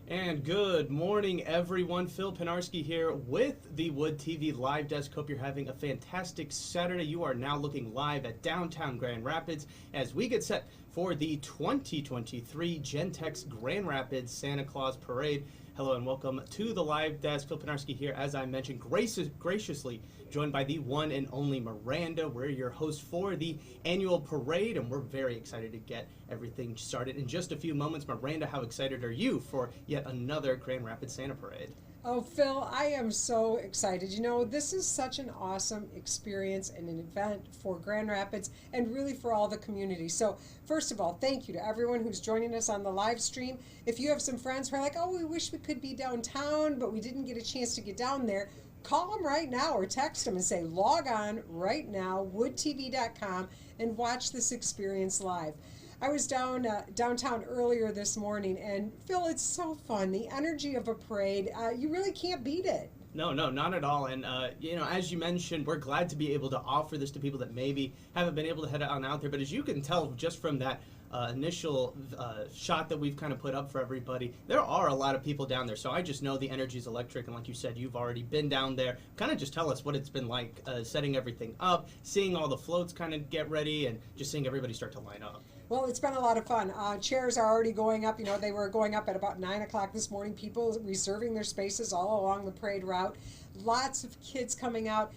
And good morning, everyone. Phil Pinarski here with the Wood TV Live Desk. Hope you're having a fantastic Saturday. You are now looking live at downtown Grand Rapids as we get set for the 2023 Gentex Grand Rapids Santa Claus Parade. Hello and welcome to the Live Desk. Phil Pinarski here, as I mentioned, graciously joined by the one and only Miranda. We're your host for the annual parade, and we're very excited to get everything started in just a few moments. Miranda, how excited are you for yet another Grand Rapids Santa Parade? Oh, Phil, I am so excited. You know, this is such an awesome experience and an event for Grand Rapids and really for all the community. So, first of all, thank you to everyone who's joining us on the live stream. If you have some friends who are like, oh, we wish we could be downtown, but we didn't get a chance to get down there, call them right now or text them and say, log on right now, woodtv.com, and watch this experience live. I was downtown earlier this morning, and Phil, it's so fun. The energy of a parade, you really can't beat it. No, not at all. And, as you mentioned, we're glad to be able to offer this to people that maybe haven't been able to head on out there. But as you can tell just from that initial shot that we've kind of put up for everybody, there are a lot of people down there. So I just know the energy is electric. And like you said, you've already been down there. Kind of just tell us what it's been like setting everything up, seeing all the floats kind of get ready, and just seeing everybody start to line up. Well, it's been a lot of fun. Chairs are already going up. You know, they were going up at about 9 o'clock this morning. People reserving their spaces all along the parade route. Lots of kids coming out.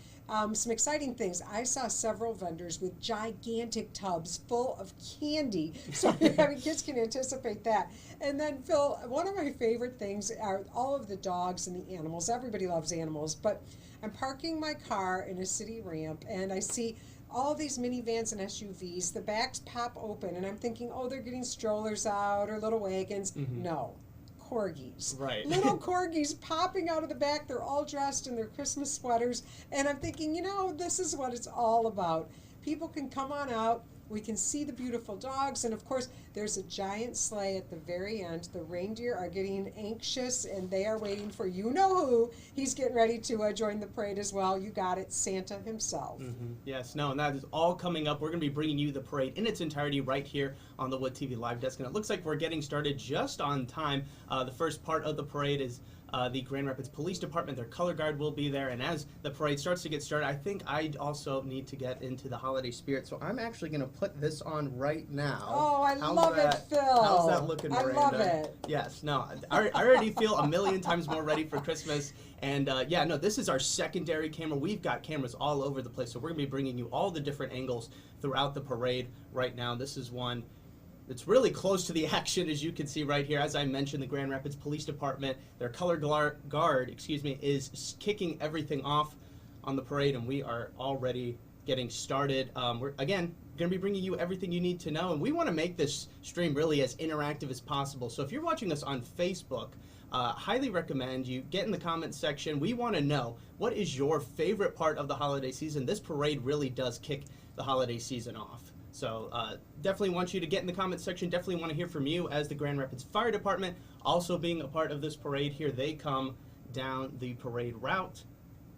Some exciting things. I saw several vendors with gigantic tubs full of candy. So kids can anticipate that. And then, Phil, one of my favorite things are all of the dogs and the animals. Everybody loves animals. But I'm parking my car in a city ramp, and I see all these minivans and SUVs, the backs pop open, and I'm thinking, oh, they're getting strollers out or little wagons. Mm-hmm. No, corgis. Right. Little corgis popping out of the back. They're all dressed in their Christmas sweaters, and I'm thinking, this is what it's all about. People can come on out. We can see the beautiful dogs, and of course, there's a giant sleigh at the very end. The reindeer are getting anxious, and they are waiting for you-know-who. He's getting ready to join the parade as well. You got it, Santa himself. Mm-hmm. Yes, and that is all coming up. We're going to be bringing you the parade in its entirety right here on the Wood TV Live Desk, and it looks like we're getting started just on time. The first part of the parade is the Grand Rapids Police Department. Their color guard will be there, and as the parade starts to get started, I think I also need to get into the holiday spirit, so I'm actually going to put this on right now. Oh, I love it, Phil. How's that looking, Miranda? I love it. Yes, no, I already feel a million times more ready for Christmas, and this is our secondary camera. We've got cameras all over the place, so we're going to be bringing you all the different angles throughout the parade right now. This is one it's really close to the action, as you can see right here. As I mentioned, the Grand Rapids Police Department, their color guard, is kicking everything off on the parade, and we are already getting started. We're, again, going to be bringing you everything you need to know, and we want to make this stream really as interactive as possible. So if you're watching us on Facebook, highly recommend you get in the comments section. We want to know, what is your favorite part of the holiday season? This parade really does kick the holiday season off. So definitely want you to get in the comments section. Definitely want to hear from you as the Grand Rapids Fire Department also being a part of this parade here. They come down the parade route.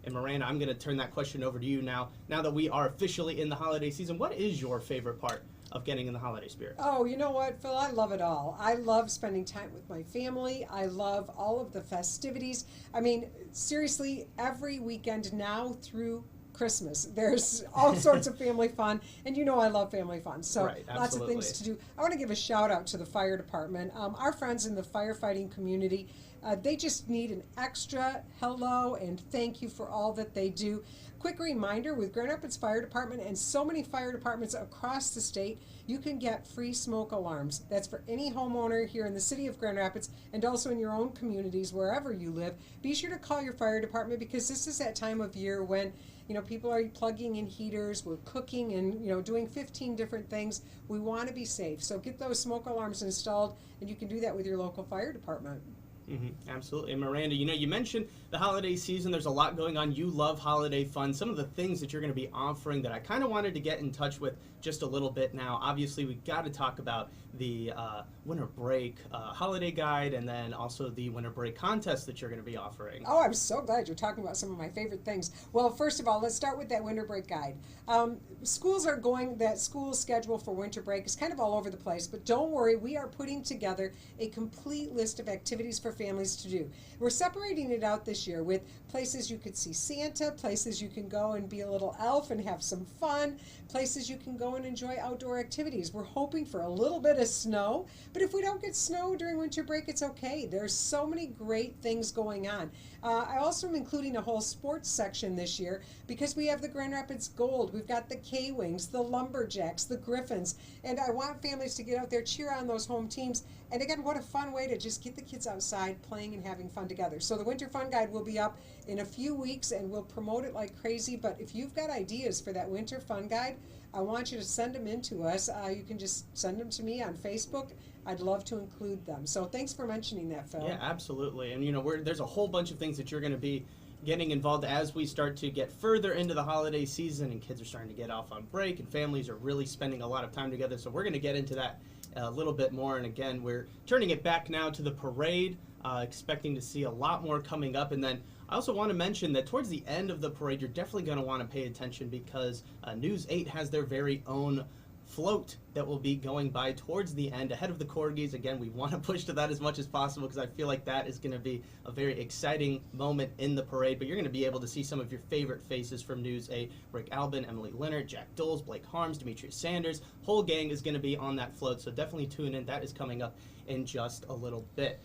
And Miranda, I'm going to turn that question over to you now. Now that we are officially in the holiday season, what is your favorite part of getting in the holiday spirit? Oh, you know what, Phil? I love it all. I love spending time with my family. I love all of the festivities. I mean, seriously, every weekend now through Christmas, there's all sorts of family fun, and I love family fun, so right, lots of things to do. I want to give a shout out to the fire department. Our friends in the firefighting community, they just need an extra hello and thank you for all that they do. Quick reminder, with Grand Rapids Fire Department and so many fire departments across the state, you can get free smoke alarms. That's for any homeowner here in the city of Grand Rapids and also in your own communities, wherever you live. Be sure to call your fire department, because this is that time of year when people are plugging in heaters, we're cooking and, doing 15 different things. We want to be safe. So get those smoke alarms installed, and you can do that with your local fire department. Mm-hmm, absolutely. And Miranda, you mentioned the holiday season. There's a lot going on. You love holiday fun. Some of the things that you're going to be offering that I kind of wanted to get in touch with just a little bit now. Obviously, we got to talk about the winter break holiday guide, and then also the winter break contest that you're going to be offering. Oh, I'm so glad you're talking about some of my favorite things. Well, first of all, let's start with that winter break guide. Schools are going, that school schedule for winter break is kind of all over the place, but don't worry, we are putting together a complete list of activities for families to do. We're separating it out this year with places you could see Santa, places you can go and be a little elf and have some fun, places you can go and enjoy outdoor activities. We're hoping for a little bit of snow, but if we don't get snow during winter break, it's okay. There's so many great things going on. I also am including a whole sports section this year because we have the Grand Rapids Gold, we've got the K-Wings, the Lumberjacks, the Griffins, and I want families to get out there, cheer on those home teams. And again, what a fun way to just get the kids outside playing and having fun together. So the Winter Fun Guide will be up in a few weeks and we'll promote it like crazy. But if you've got ideas for that Winter Fun Guide, I want you to send them in to us. You can just send them to me on Facebook. I'd love to include them. So thanks for mentioning that, Phil. Yeah, absolutely. And there's a whole bunch of things that you're going to be getting involved as we start to get further into the holiday season and kids are starting to get off on break and families are really spending a lot of time together. So we're going to get into that a little bit more. And again, we're turning it back now to the parade, expecting to see a lot more coming up. And then I also want to mention that towards the end of the parade, you're definitely going to want to pay attention because News 8 has their very own float that will be going by towards the end ahead of the corgis. Again, we want to push to that as much as possible because I feel like that is going to be a very exciting moment in the parade. But you're going to be able to see some of your favorite faces from News 8. Rick Albin, Emily Leonard, Jack Doles, Blake Harms, Demetrius Sanders. Whole gang is going to be on that float, so definitely tune in. That is coming up in just a little bit.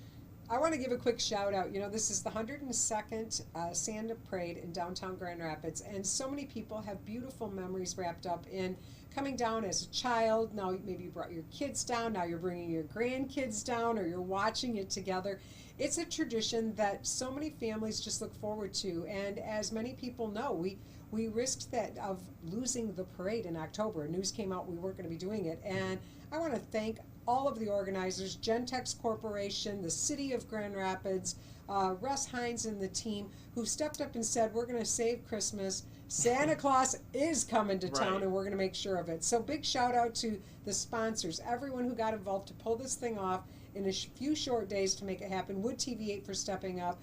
I want to give a quick shout out. This is the 102nd Santa Parade in downtown Grand Rapids, and so many people have beautiful memories wrapped up in coming down as a child. Now maybe you brought your kids down, now you're bringing your grandkids down, or you're watching it together. It's a tradition that so many families just look forward to, and as many people know, we risked that of losing the parade in October. News came out we weren't going to be doing it, and I want to thank all of the organizers, Gentex Corporation, the City of Grand Rapids, Russ Hines and the team, who stepped up and said, we're going to save Christmas. Santa Claus is coming to town, Right. and we're going to make sure of it. So big shout out to the sponsors, everyone who got involved to pull this thing off in a few short days to make it happen. Wood TV8 for stepping up.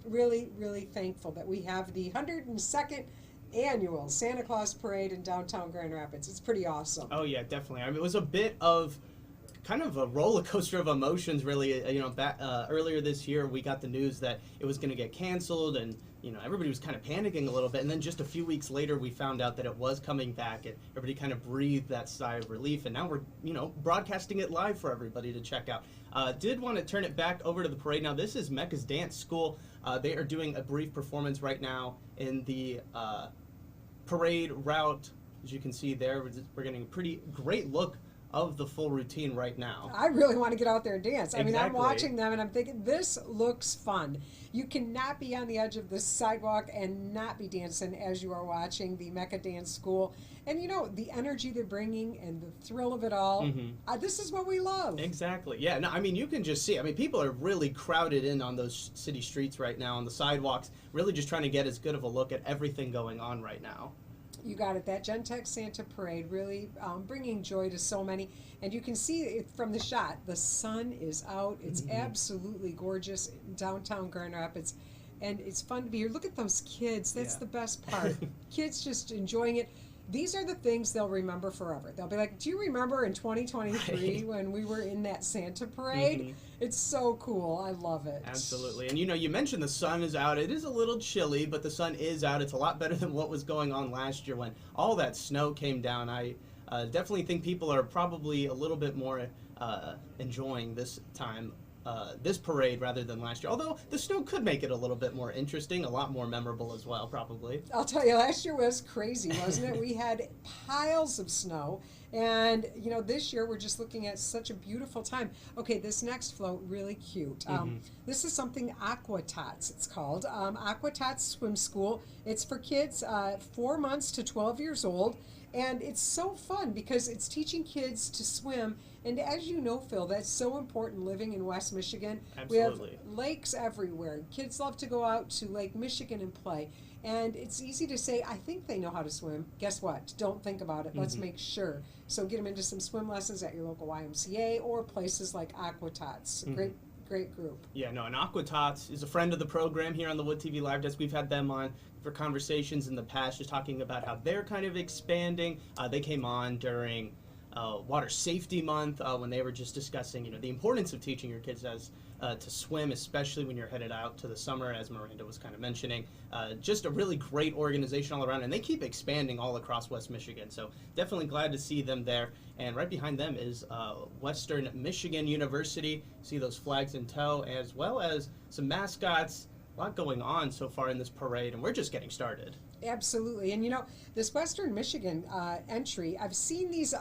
Really, really thankful that we have the 102nd annual Santa Claus Parade in downtown Grand Rapids. It's pretty awesome. Oh yeah, definitely. I mean, it was a bit of kind of a roller coaster of emotions, really. Earlier this year, we got the news that it was going to get canceled, and everybody was kind of panicking a little bit. And then just a few weeks later, we found out that it was coming back, and everybody kind of breathed that sigh of relief. And now we're, broadcasting it live for everybody to check out. Did want to turn it back over to the parade. Now, this is Mecca's Dance School. They are doing a brief performance right now in the parade route. As you can see there, we're getting a pretty great look of the full routine right now. I really want to get out there and dance. I mean, I'm Exactly. watching them and I'm thinking, this looks fun. You cannot be on the edge of the sidewalk and not be dancing as you are watching the Mecca Dance School. And the energy they're bringing and the thrill of it all, this is what we love. Exactly. Yeah, no, I mean, you can just see, people are really crowded in on those city streets right now, on the sidewalks, really just trying to get as good of a look at everything going on right now. You got it. That Gentex Santa Parade really bringing joy to so many. And you can see it from the shot. The sun is out. It's absolutely gorgeous in downtown Grand Rapids. And it's fun to be here. Look at those kids. That's the best part. Kids just enjoying it. These are the things they'll remember forever. They'll be like, do you remember in 2023 when we were in that Santa Parade? It's so cool. I love it. Absolutely. And you mentioned the sun is out. It is a little chilly, but the sun is out. It's a lot better than what was going on last year when all that snow came down. I definitely think people are probably a little bit more enjoying this time, this parade rather than last year. Although the snow could make it a little bit more interesting, a lot more memorable as well, probably. I'll tell you, last year was crazy, wasn't it? We had piles of snow. And, this year we're just looking at such a beautiful time. Okay, this next float, really cute. This is something Aqua Tots, it's called. Aqua Tots Swim School. It's for kids 4 months to 12 years old. And it's so fun because it's teaching kids to swim. And as you know, Phil, that's so important living in West Michigan. Absolutely. We have lakes everywhere. Kids love to go out to Lake Michigan and play. And it's easy to say, I think they know how to swim. Guess what? Don't think about it. Let's make sure. So get them into some swim lessons at your local YMCA or places like Aqua Tots. Great group. Yeah, no, and Aqua Tots is a friend of the program here on the Wood TV Live Desk. We've had them on for conversations in the past, just talking about how they're kind of expanding. They came on during Water Safety Month when they were just discussing, the importance of teaching your kids as to swim, especially when you're headed out to the summer, as Miranda was kind of mentioning. Just a really great organization all around, and they keep expanding all across West Michigan. So definitely glad to see them there. And right behind them is Western Michigan University. See those flags in tow, as well as some mascots. A lot going on so far in this parade, and we're just getting started. Absolutely. And this Western Michigan entry, I've seen these,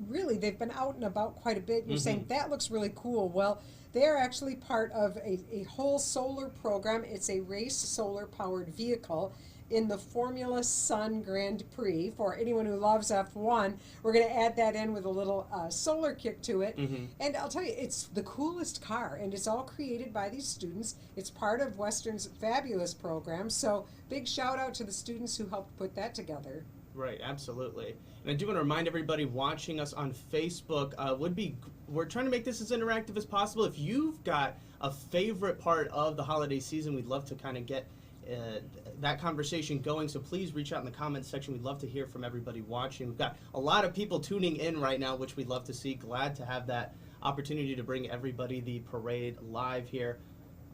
really, they've been out and about quite a bit. You're saying, that looks really cool. Well, they are actually part of a whole solar program. It's a race solar-powered vehicle in the Formula Sun Grand Prix. For anyone who loves F1, we're going to add that in with a little solar kick to it. And I'll tell you, it's the coolest car, and it's all created by these students. It's part of Western's fabulous program, so big shout out to the students who helped put that together. Right, absolutely. And I do want to remind everybody watching us on Facebook, we're trying to make this as interactive as possible. If you've got a favorite part of the holiday season, we'd love to kind of get that conversation going, so please reach out in the comments section. We'd love to hear from everybody watching. We've got a lot of people tuning in right now, which we'd love to see. Glad to have that opportunity to bring everybody the parade live here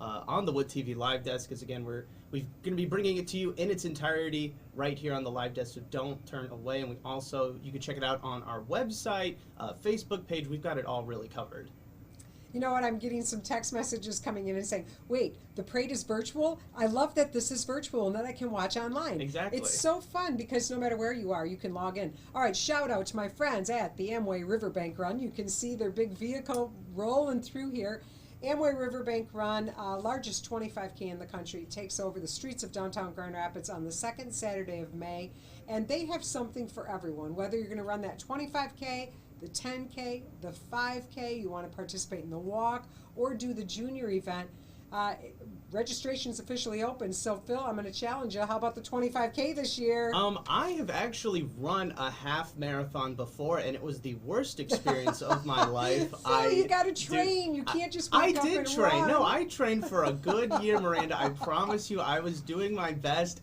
on the Wood TV live desk, because again, we're going to be bringing it to you in its entirety right here on the live desk, so don't turn away. And you can check it out on our website, Facebook page. We've got it all really covered. You know what? I'm getting some text messages coming in and saying, wait, the parade is virtual? I love that this is virtual and that I can watch online. Exactly. It's so fun because no matter where you are, you can log in. All right, shout out to my friends at the Amway Riverbank Run. You can see their big vehicle rolling through here. Amway Riverbank Run, largest 25K in the country, takes over the streets of downtown Grand Rapids on the second Saturday of May. And they have something for everyone, whether you're going to run that 25K, the 10K, the 5K, you want to participate in the walk, or do the junior event. Registration's officially open. So, Phil, I'm going to challenge you. How about the 25K this year? I have actually run a half marathon before, and it was the worst experience of my life. Phil, you got to train. You can't just wake up and I did train. run. No, I trained for a good year, Miranda. I promise you, I was doing my best,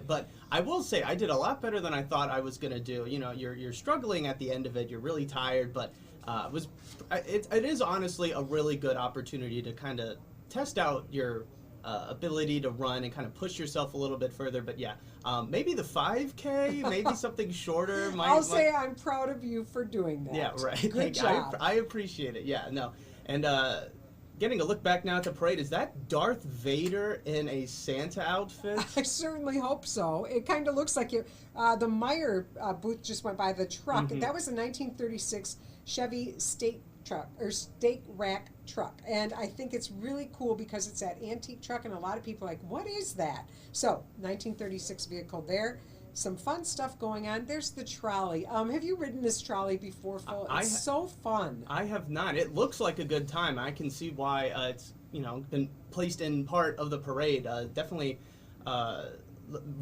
but I will say I did a lot better than I thought I was going to do. You're struggling at the end of it. You're really tired, but it is honestly a really good opportunity to kind of test out your ability to run and kind of push yourself a little bit further. But yeah, maybe the 5K, maybe something shorter. I'll say I'm proud of you for doing that. Yeah, right. Good job. I appreciate it. Yeah, no. And getting a look back now at the parade, is that Darth Vader in a Santa outfit? I certainly hope so. It kind of looks like it. The Meyer booth just went by, the truck. That was a 1936 Chevy State rack truck, and I think it's really cool because it's that antique truck, and a lot of people are like, what is that? So 1936 vehicle there. Some fun stuff going on. There's the trolley. Have you ridden this trolley before, Phil? It's so fun. I have not. It looks like a good time. I can see why it's been placed in part of the parade. Definitely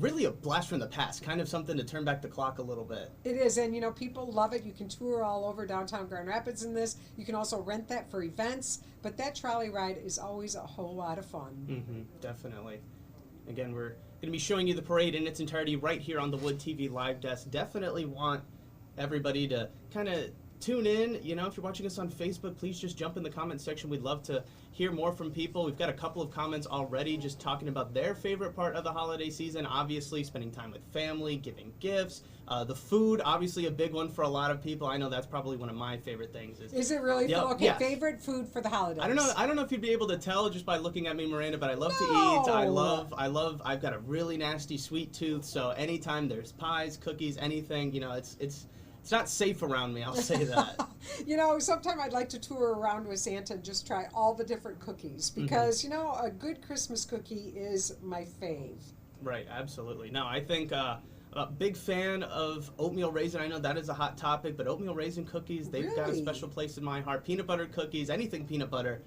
really a blast from the past, kind of something to turn back the clock a little bit. It is, and people love it. You can tour all over downtown Grand Rapids in this. You can also rent that for events, but that trolley ride is always a whole lot of fun. Definitely. Again, we're going to be showing you the parade in its entirety right here on the Wood TV live desk. Definitely want everybody to kind of tune in. If you're watching us on Facebook, please just jump in the comment section. We'd love to hear more from people. We've got a couple of comments already just talking about their favorite part of the holiday season. Obviously, spending time with family, giving gifts. The food, obviously a big one for a lot of people. I know that's probably one of my favorite things. Is it really? Yep, okay, yes. Favorite food for the holidays? I don't know if you'd be able to tell just by looking at me, Miranda, but I love to eat. I've got a really nasty sweet tooth, so anytime there's pies, cookies, anything, it's not safe around me, I'll say that. Sometime I'd like to tour around with Santa and just try all the different cookies because, a good Christmas cookie is my fave. Right, absolutely. No, I think a big fan of oatmeal raisin. I know that is a hot topic, but oatmeal raisin cookies, they've got a special place in my heart. Peanut butter cookies, anything peanut butter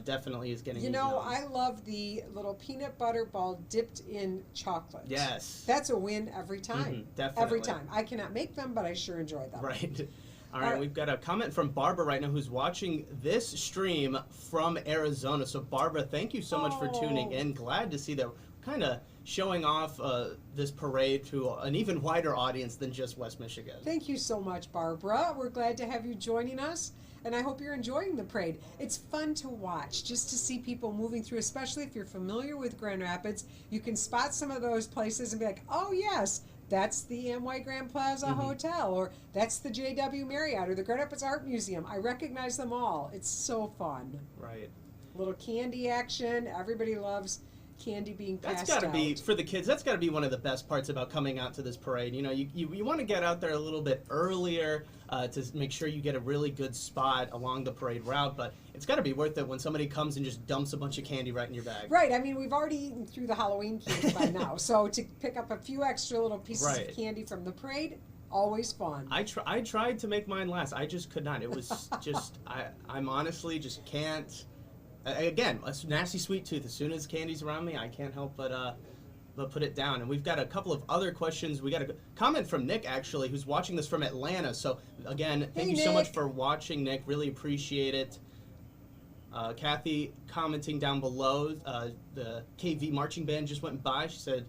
definitely is getting I love the little peanut butter ball dipped in chocolate. Yes. That's a win every time. Definitely. Every time. I cannot make them, but I sure enjoy them. Right. All right, we've got a comment from Barbara right now who's watching this stream from Arizona. So, Barbara, thank you so much for tuning in. Glad to see that kind of showing off this parade to an even wider audience than just West Michigan. Thank you so much, Barbara. We're glad to have you joining us. and I hope you're enjoying the parade. It's fun to watch, just to see people moving through, especially if you're familiar with Grand Rapids. You can spot some of those places and be like, oh yes, that's the Amway Grand Plaza Hotel, or that's the JW Marriott, or the Grand Rapids Art Museum. I recognize them all. It's so fun. Right. Little candy action. Everybody loves candy being passed That's got to out. be, for the kids, that's got to be one of the best parts about coming out to this parade. You know, you want to get out there a little bit earlier to make sure you get a really good spot along the parade route, but it's got to be worth it when somebody comes and just dumps a bunch of candy right in your bag. Right. I mean, we've already eaten through the Halloween candy by now, so to pick up a few extra little pieces of candy from the parade, always fun. I tried to make mine last. I just could not. It was just, I'm honestly just can't. Again, a nasty sweet tooth. As soon as candy's around me, I can't help but put it down. And we've got a couple of other questions. We got a comment from Nick, actually, who's watching this from Atlanta. So, again, thank you so much for watching, Nick. Really appreciate it. Kathy commenting down below, the KV marching band just went by. She said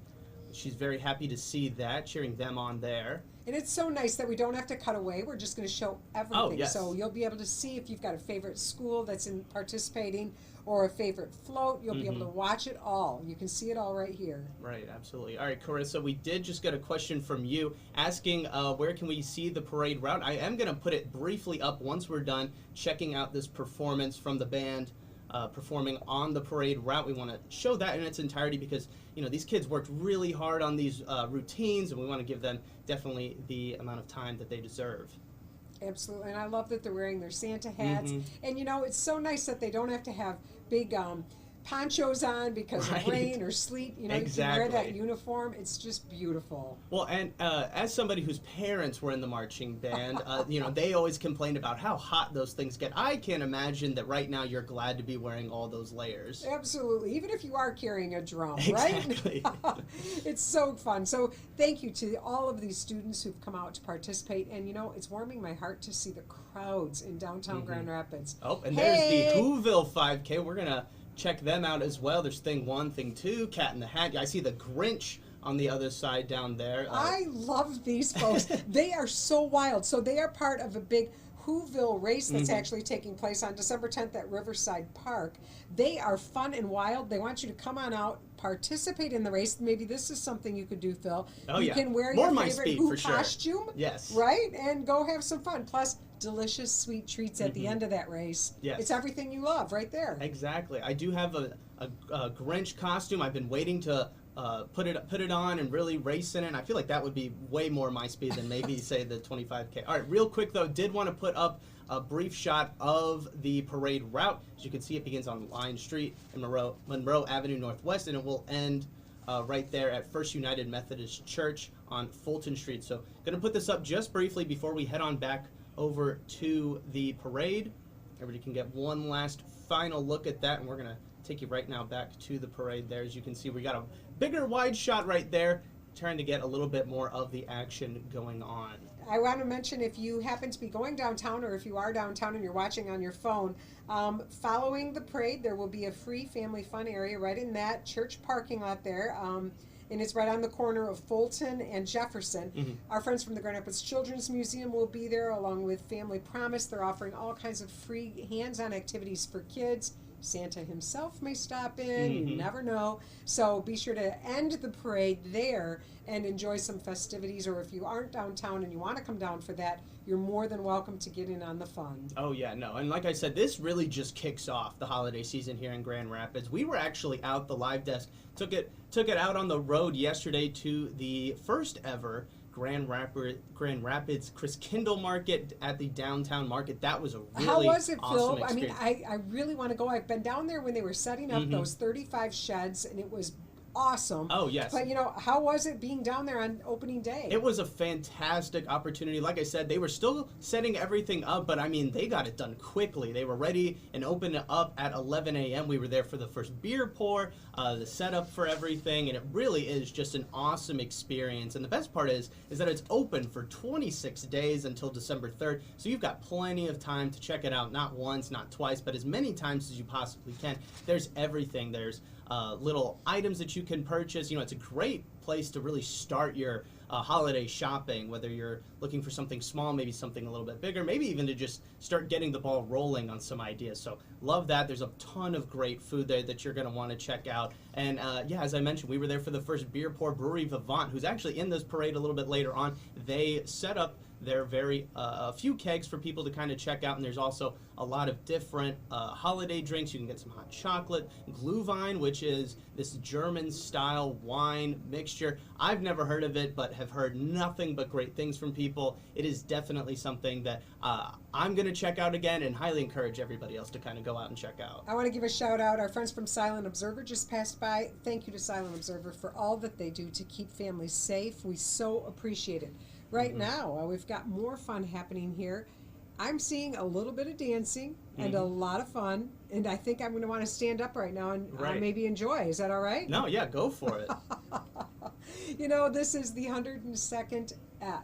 she's very happy to see that, cheering them on there. And it's so nice that we don't have to cut away. We're just going to show everything. Oh, yes. So you'll be able to see if you've got a favorite school that's participating or a favorite float. You'll be able to watch it all. You can see it all right here. Right, absolutely. All right, Carissa, we did just get a question from you asking where can we see the parade route. I am going to put it briefly up once we're done checking out this performance from the band performing on the parade route. We want to show that in its entirety because, you know, these kids worked really hard on these routines, and we want to give them definitely the amount of time that they deserve. Absolutely, and I love that they're wearing their Santa hats. And, you know, it's so nice that they don't have to have big ponchos on because of rain or sleet. You know, you can wear that uniform. It's just beautiful. Well, and as somebody whose parents were in the marching band, you know, they always complained about how hot those things get. I can't imagine that right now you're glad to be wearing all those layers. Absolutely, even if you are carrying a drum, exactly. right? It's so fun. So thank you to all of these students who've come out to participate. And, you know, it's warming my heart to see the crowds in downtown Grand Rapids. Oh, and there's the Whoville 5K. We're going to check them out as well. There's Thing 1, Thing 2, Cat in the Hat. I see the Grinch on the other side down there. I love these folks. They are so wild. So they are part of a big Whoville race that's actually taking place on December 10th at Riverside Park. They are fun and wild. They want you to come on out, participate in the race. Maybe this is something you could do, Phil. Oh, you can wear your favorite Who for costume, sure. Yes. right? And go have some fun. Plus, delicious sweet treats at the end of that race. Yes. It's everything you love right there. Exactly. I do have a Grinch costume. I've been waiting to put it on and really race in it. And I feel like that would be way more my speed than maybe say the 25K. All right, real quick though, did want to put up a brief shot of the parade route. As you can see, it begins on Lion Street and Monroe Avenue Northwest, and it will end right there at First United Methodist Church on Fulton Street. So going to put this up just briefly before we head on back over to the parade. Everybody can get one last final look at that, and we're going to take you right now back to the parade there. As you can see, we got a bigger wide shot right there, trying to get a little bit more of the action going on. I want to mention, if you happen to be going downtown, or if you are downtown and you're watching on your phone, following the parade, there will be a free family fun area right in that church parking lot there. And it's right on the corner of Fulton and Jefferson. Our friends from the Grand Rapids Children's Museum will be there, along with Family Promise. They're offering all kinds of free hands-on activities for kids. Santa himself may stop in, you never know. So be sure to end the parade there and enjoy some festivities, or if you aren't downtown and you want to come down for that, you're more than welcome to get in on the fun. Oh yeah, no, and like I said, this really just kicks off the holiday season here in Grand Rapids. We were actually out, the live desk took it out on the road yesterday to the first ever Grand Rapids Chris Kindle Market at the downtown market. That was a really How was it, awesome Phil? experience. I mean, I really want to go. I've been down there when they were setting up those 35 sheds, and it was awesome. Oh, yes. But, you know, how was it being down there on opening day? It was a fantastic opportunity. Like I said, they were still setting everything up, but I mean, they got it done quickly. They were ready and opened up at 11 a.m. We were there for the first beer pour, the setup for everything, and it really is just an awesome experience. And the best part is that it's open for 26 days until December 3rd, so you've got plenty of time to check it out, not once, not twice, but as many times as you possibly can. There's everything. There's little items that you can purchase. It's a great place to really start your holiday shopping, whether you're looking for something small, maybe something a little bit bigger, maybe even to just start getting the ball rolling on some ideas. So love that. There's a ton of great food there that you're going to want to check out. And yeah, as I mentioned, we were there for the first Beer Pour Brewery Vivant, who's actually in this parade a little bit later on. They set up their a few kegs for people to kind of check out, and there's also a lot of different holiday drinks. You can get some hot chocolate, Glühwein, which is this German-style wine mixture. I've never heard of it, but have heard nothing but great things from people. It is definitely something that I'm going to check out again, and highly encourage everybody else to kind of go out and check out. I want to give a shout out. Our friends from Silent Observer just passed by. Thank you to Silent Observer for all that they do to keep families safe. We so appreciate it. Right now, we've got more fun happening here. I'm seeing a little bit of dancing and a lot of fun, and I think I'm going to want to stand up right now and maybe enjoy. Is that all right? No, yeah, go for it. This is the 102nd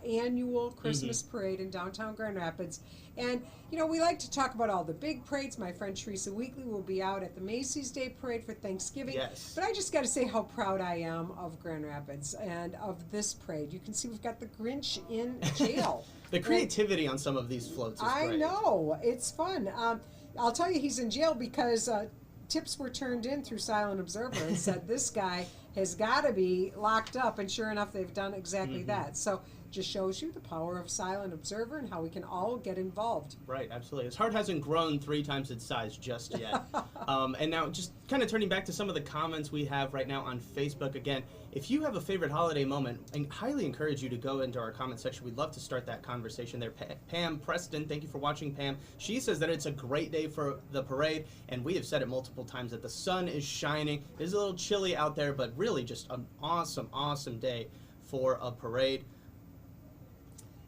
annual Christmas parade in downtown Grand Rapids. And, we like to talk about all the big parades. My friend Teresa Weekly will be out at the Macy's Day Parade for Thanksgiving. Yes. But I just got to say how proud I am of Grand Rapids and of this parade. You can see we've got the Grinch in jail. The creativity on some of these floats is great. I know. It's fun. I'll tell you, he's in jail because tips were turned in through Silent Observer and said this guy has got to be locked up, and sure enough, they've done exactly that. So just shows you the power of Silent Observer and how we can all get involved. Right, absolutely. His heart hasn't grown 3 times its size just yet. And now, just kind of turning back to some of the comments we have right now on Facebook. Again, if you have a favorite holiday moment, I highly encourage you to go into our comment section. We'd love to start that conversation there. Pam Preston, thank you for watching, Pam. She says that it's a great day for the parade, and we have said it multiple times that the sun is shining. It is a little chilly out there, but really just an awesome, awesome day for a parade.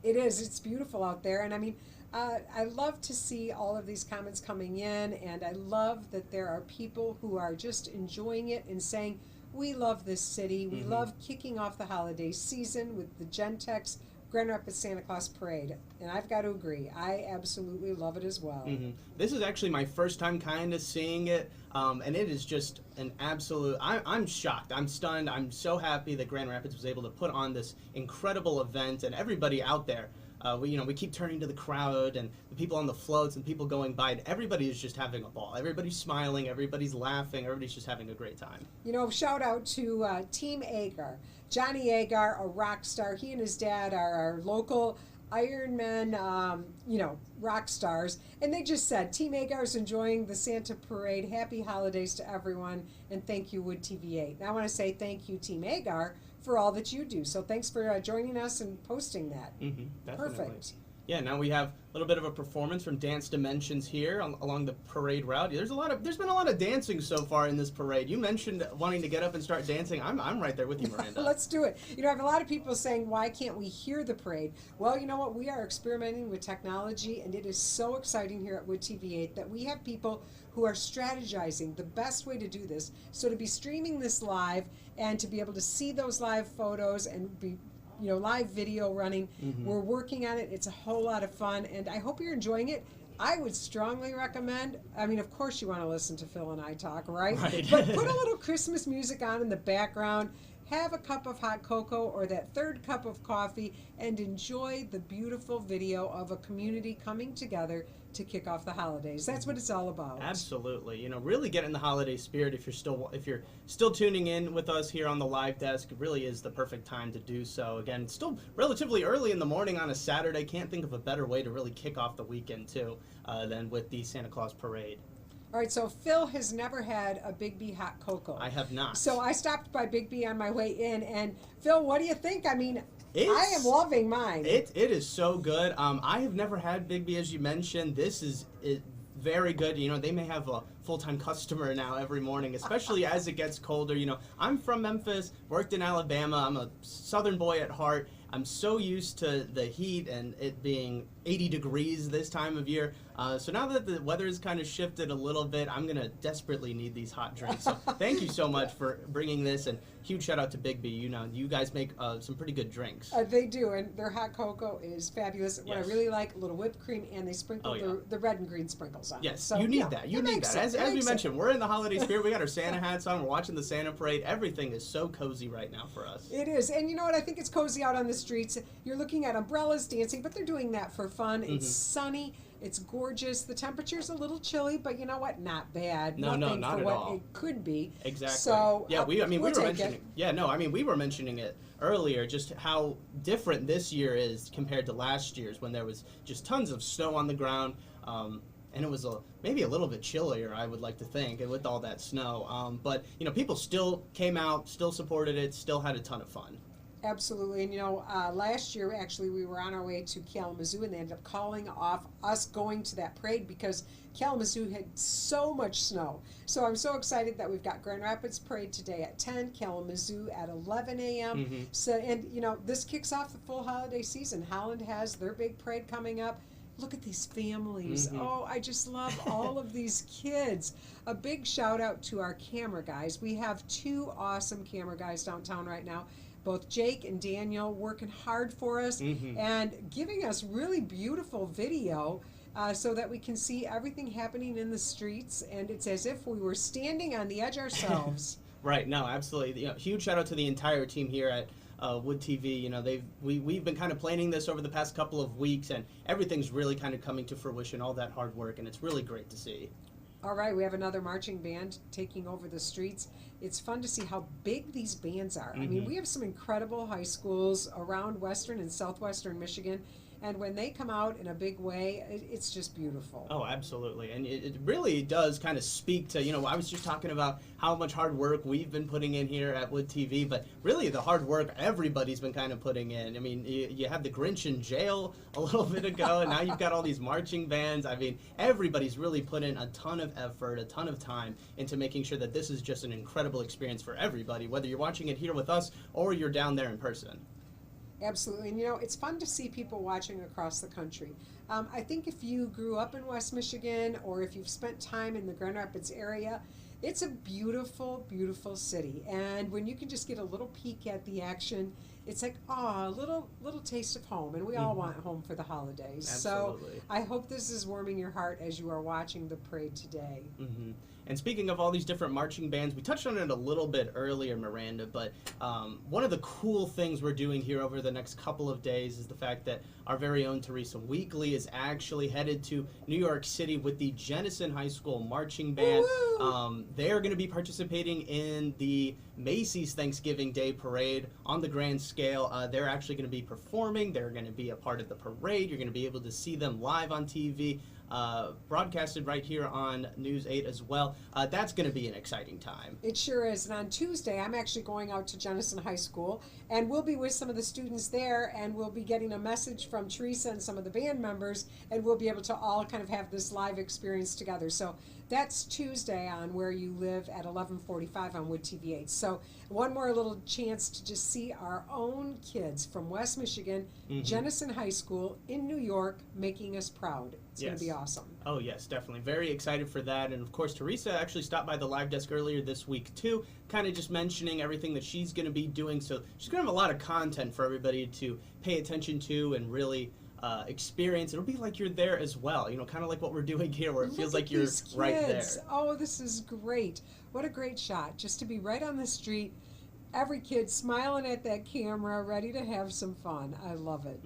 It is. It's beautiful out there. And I mean, I love to see all of these comments coming in, and I love that there are people who are just enjoying it and saying, we love this city. We love kicking off the holiday season with the Gentex Grand Rapids Santa Claus Parade. And I've got to agree. I absolutely love it as well. This is actually my first time kind of seeing it, and it is just an absolute... I'm shocked. I'm stunned. I'm so happy that Grand Rapids was able to put on this incredible event, and everybody out there. We keep turning to the crowd and the people on the floats and people going by, and everybody is just having a ball. Everybody's smiling, everybody's laughing, everybody's just having a great time. Shout out to Team Agar. Johnny Agar, a rock star. He and his dad are our local Ironman, rock stars. And they just said, Team Agar is enjoying the Santa Parade. Happy holidays to everyone, and thank you, Wood TV8. And I want to say thank you, Team Agar, for all that you do. So thanks for joining us and posting that. Definitely. Perfect. Yeah, now we have a little bit of a performance from Dance Dimensions here along the parade route. There's been a lot of dancing so far in this parade. You mentioned wanting to get up and start dancing. I'm right there with you, Miranda. Let's do it. I have a lot of people saying, why can't we hear the parade? Well, you know what? We are experimenting with technology, and it is so exciting here at Wood TV8 that we have people who are strategizing the best way to do this. So to be streaming this live and to be able to see those live photos and be live video running. We're working on it. It's a whole lot of fun, and I hope you're enjoying it. I would strongly recommend, of course you want to listen to Phil and I talk, right? But put a little Christmas music on in the background, have a cup of hot cocoa or that third cup of coffee, and enjoy the beautiful video of a community coming together to kick off the holidays. That's what it's all about. Absolutely. Really get in the holiday spirit. If you're still tuning in with us here on the live desk, it really is the perfect time to do so. Again, it's still relatively early in the morning on a Saturday. Can't think of a better way to really kick off the weekend too than with the Santa Claus Parade. All right, so Phil has never had a Big B hot cocoa. I have not. So I stopped by Big B on my way in, and Phil, what do you think? I am loving mine. It is so good. I have never had Big B, as you mentioned. This is very good. They may have a full-time customer now every morning, especially as it gets colder. I'm from Memphis, worked in Alabama. I'm a Southern boy at heart. I'm so used to the heat and it being 80 degrees this time of year. So now that the weather has kind of shifted a little bit, I'm going to desperately need these hot drinks. So thank you so much for bringing this, and huge shout out to Big B. You know, you guys make some pretty good drinks. They do, and their hot cocoa is fabulous. What I really like, a little whipped cream, and they sprinkle the red and green sprinkles on it. Yes, so, you need that. You need that. As we mentioned, we're in the holiday spirit. We got our Santa hats on. We're watching the Santa parade. Everything is so cozy right now for us. It is. And you know what? I think it's cozy out on the streets. You're looking at umbrellas, dancing, but they're doing that for fun. It's sunny. It's gorgeous. The temperature's a little chilly, but you know what? Not bad. No, Nothing not for at what all. It could be. Exactly. So yeah, we were mentioning. It. Yeah, no, I mean we were mentioning it earlier, just how different this year is compared to last year's when there was just tons of snow on the ground. And it was maybe a little bit chillier, I would like to think, with all that snow. But you know, people still came out, still supported it, still had a ton of fun. Absolutely. And you know, last year actually we were on our way to Kalamazoo, and they ended up calling off us going to that parade because Kalamazoo had so much snow. So I'm so excited that we've got Grand Rapids Parade today at 10, Kalamazoo at 11 a.m. So, and you know, this kicks off the full holiday season. Holland has their big parade coming up. Look at these families. Oh, I just love all of these kids. A big shout out to our camera guys. We have 2 awesome camera guys downtown right now. Both Jake and Daniel working hard for us and giving us really beautiful video so that we can see everything happening in the streets, and it's as if we were standing on the edge ourselves. Right, no, absolutely. You know, huge shout out to the entire team here at Wood TV. You know, we've been kind of planning this over the past couple of weeks, and everything's really kind of coming to fruition, all that hard work, and it's really great to see. All right, we have another marching band taking over the streets. It's fun to see how big these bands are. I mean, we have some incredible high schools around Western and Southwestern Michigan, and when they come out in a big way, it's just beautiful. Oh, absolutely. And it really does kind of speak to, you know, I was just talking about how much hard work we've been putting in here at Wood TV, but really the hard work everybody's been kind of putting in. I mean, you had the Grinch in jail a little bit ago, and now you've got all these marching bands. I mean, everybody's really put in a ton of effort, a ton of time into making sure that this is just an incredible experience for everybody, whether you're watching it here with us or you're down there in person. Absolutely. And you know, it's fun to see people watching across the country. I think if you grew up in West Michigan or if you've spent time in the Grand Rapids area, it's a beautiful, beautiful city. And when you can just get a little peek at the action, it's like, a little taste of home. And we all want home for the holidays. Absolutely. So I hope this is warming your heart as you are watching the parade today. And speaking of all these different marching bands, we touched on it a little bit earlier, Miranda, but one of the cool things we're doing here over the next couple of days is the fact that our very own Teresa Weekly is actually headed to New York City with the Jenison High School Marching Band. They're going to be participating in the Macy's Thanksgiving Day Parade on the grand scale. They're actually going to be performing. They're going to be a part of the parade. You're going to be able to see them live on TV. Broadcasted right here on News 8 as well. That's going to be an exciting time. It sure is. And on Tuesday, I'm actually going out to Jenison High School, and we'll be with some of the students there, and we'll be getting a message from Teresa and some of the band members, and we'll be able to all kind of have this live experience together. So that's Tuesday on Where You Live at 11:45 on Wood TV 8. So one more little chance to just see our own kids from West Michigan, Jenison High School in New York, making us proud. It's going to be awesome. Oh, yes, definitely. Very excited for that. And, of course, Teresa actually stopped by the live desk earlier this week, too, kind of just mentioning everything that she's going to be doing. So she's going to have a lot of content for everybody to pay attention to and really experience. It'll be like you're there as well, you know, kind of like what we're doing here, where it feels like you're right there. Oh, this is great. What a great shot, just to be right on the street, every kid smiling at that camera, ready to have some fun. I love it.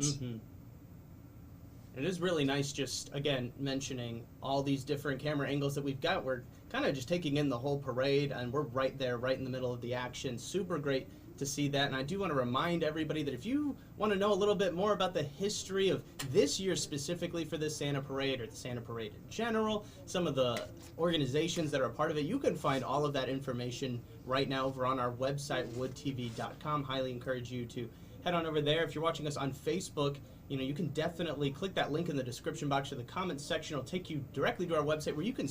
It is really nice just, again, mentioning all these different camera angles that we've got. We're kind of just taking in the whole parade, and we're right there, right in the middle of the action. Super great to see that. And I do want to remind everybody that if you want to know a little bit more about the history of this year specifically for this Santa Parade, or the Santa Parade in general, some of the organizations that are a part of it, you can find all of that information right now over on our website, woodtv.com. Highly encourage you to head on over there. If you're watching us on Facebook, you know, you can definitely click that link in the description box or the comments section. It'll take you directly to our website where you can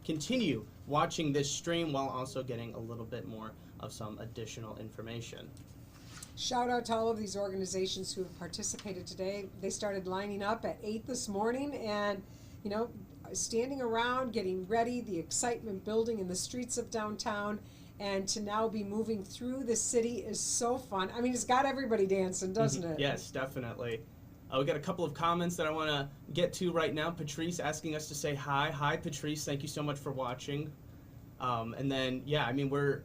continue watching this stream while also getting a little bit more of some additional information. Shout out to all of these organizations who have participated today. They started lining up at 8 this morning and, standing around, getting ready, the excitement building in the streets of downtown, and to now be moving through the city is so fun. I mean, it's got everybody dancing, doesn't it? Yes, definitely. We got a couple of comments that I want to get to right now. Patrice asking us to say hi. Hi, Patrice. Thank you so much for watching. And then, we're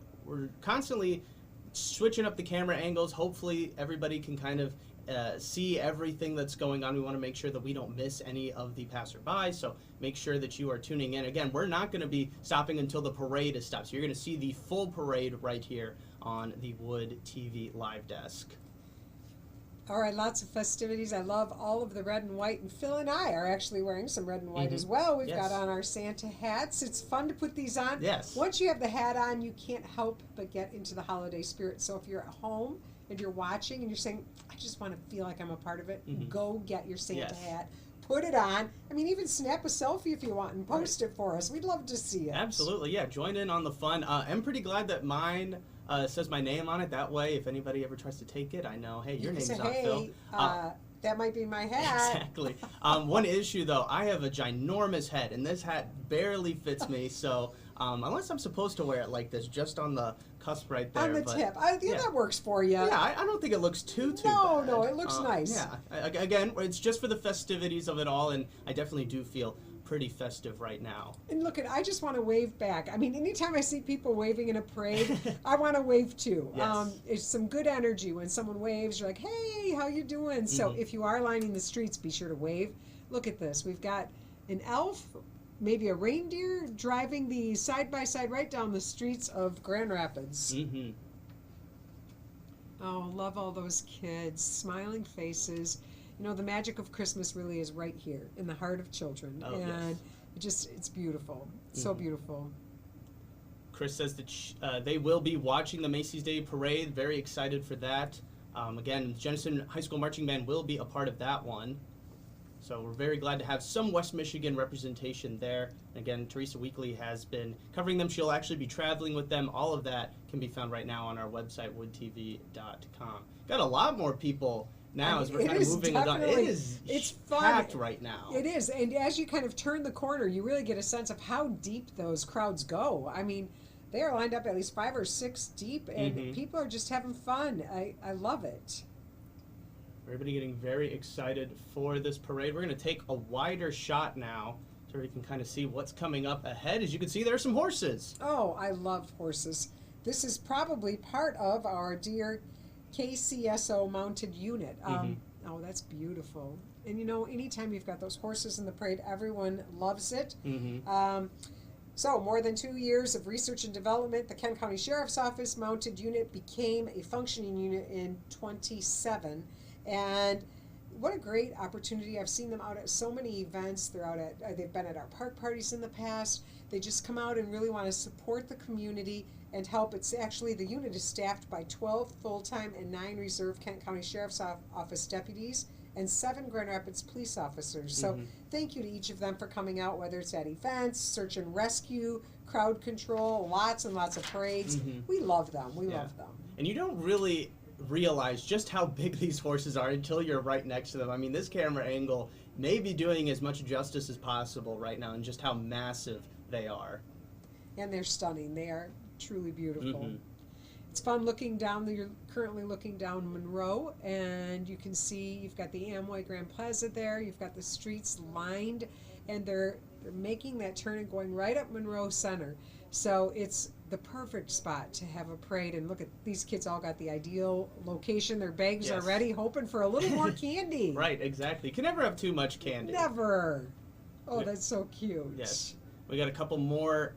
constantly switching up the camera angles. Hopefully everybody can kind of see everything that's going on. We want to make sure that we don't miss any of the passerby, so make sure that you are tuning in. Again, we're not going to be stopping until the parade is stopped, so you're going to see the full parade right here on the Wood TV live desk. All right, lots of festivities. I love all of the red and white, and Phil and I are actually wearing some red and white as well. We've got on our Santa hats. It's fun to put these on. Yes. Once you have the hat on, you can't help but get into the holiday spirit. So if you're at home and you're watching and you're saying, I just want to feel like I'm a part of it, go get your Santa hat. Put it on. I mean, even snap a selfie if you want and post it for us. We'd love to see it. Absolutely, yeah. Join in on the fun. I'm pretty glad that mine says my name on it. That way, if anybody ever tries to take it, I know, hey, your name's not Phil. That might be my hat. Exactly. One issue, though, I have a ginormous head, and this hat barely fits me, so unless I'm supposed to wear it like this, just on the cusp right there. On the tip. That works for you. Yeah, I don't think it looks too bad. No, it looks nice. Yeah. Again, it's just for the festivities of it all, and I definitely do feel pretty festive right now. And look, I just want to wave back. I mean, anytime I see people waving in a parade, I want to wave too. Yes. It's some good energy when someone waves. You're like, hey, how you doing? So if you are lining the streets, be sure to wave. Look at this. We've got an elf, maybe a reindeer, driving the side-by-side right down the streets of Grand Rapids. Oh, love all those kids, smiling faces. The magic of Christmas really is right here in the heart of children. It's beautiful. So beautiful. Chris says that they will be watching the Macy's Day Parade. Very excited for that. Again, Jenison High School Marching Band will be a part of that one. So we're very glad to have some West Michigan representation there. Again, Teresa Weekly has been covering them. She'll actually be traveling with them. All of that can be found right now on our website, woodtv.com. Got a lot more people now as we're kind of moving on. It's fun. Packed right now. It is, and as you kind of turn the corner, you really get a sense of how deep those crowds go. I mean, they are lined up at least 5 or 6 deep, and people are just having fun. I love it. Everybody getting very excited for this parade. We're going to take a wider shot now so we can kind of see what's coming up ahead. As you can see, there are some horses. Oh, I love horses. This is probably part of our dear KCSO mounted unit. Oh, that's beautiful. And anytime you've got those horses in the parade, everyone loves it. So more than 2 years of research and development, the Kent County Sheriff's Office mounted unit became a functioning unit in 27. And what a great opportunity. I've seen them out at so many events. They've been at our park parties in the past. They just come out and really want to support the community and help. It's actually, the unit is staffed by 12 full-time and 9 reserve Kent County Sheriff's Office deputies and 7 Grand Rapids police officers. So thank you to each of them for coming out, whether it's at events, search and rescue, crowd control, lots and lots of parades. We love them. We love them. And you don't really realize just how big these horses are until you're right next to them. I mean, this camera angle may be doing as much justice as possible right now and just how massive they are. And they're stunning. They are truly beautiful. It's fun looking down. You're currently looking down Monroe, and you can see you've got the Amway Grand Plaza there. You've got the streets lined, and they're making that turn and going right up Monroe Center. So it's the perfect spot to have a parade. And look at these kids, all got the ideal location. Their bags are ready, hoping for a little more candy. Right, exactly. You can never have too much candy. Never. Oh, that's so cute. Yes. We got a couple more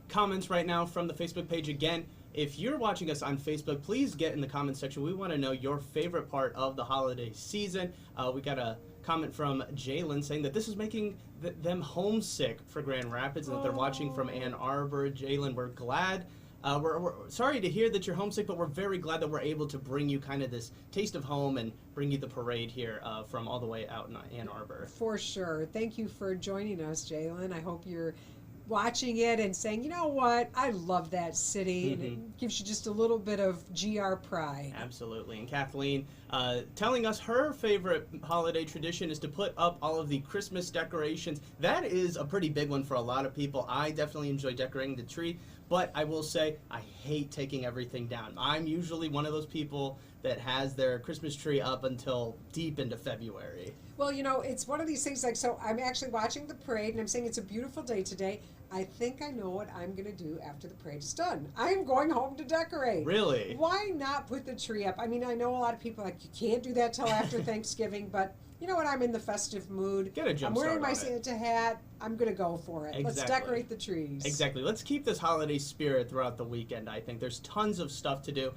comments right now from the Facebook page. Again, if you're watching us on Facebook, please get in the comments section. We want to know your favorite part of the holiday season. We got a comment from Jalen saying that this is making them homesick for Grand Rapids and that they're watching from Ann Arbor. Jalen, we're glad. We're sorry to hear that you're homesick, but we're very glad that we're able to bring you kind of this taste of home and bring you the parade here from all the way out in Ann Arbor. For sure. Thank you for joining us, Jalen. I hope you're watching it and saying, you know what, I love that city, and it gives you just a little bit of GR pride. Absolutely. And Kathleen telling us her favorite holiday tradition is to put up all of the Christmas decorations. That is a pretty big one for a lot of people. I definitely enjoy decorating the tree, but I will say I hate taking everything down. I'm usually one of those people that has their Christmas tree up until deep into February. Well, you know, it's one of these things like, so I'm actually watching the parade and I'm saying it's a beautiful day today. I think I know what I'm going to do after the parade is done. I'm going home to decorate. Really? Why not put the tree up? I mean, I know a lot of people are like, you can't do that till after Thanksgiving, but you know what? I'm in the festive mood. Get a jump I'm wearing start my on it. Santa hat. I'm going to go for it. Exactly. Let's decorate the trees. Exactly. Let's keep this holiday spirit throughout the weekend, I think. There's tons of stuff to do.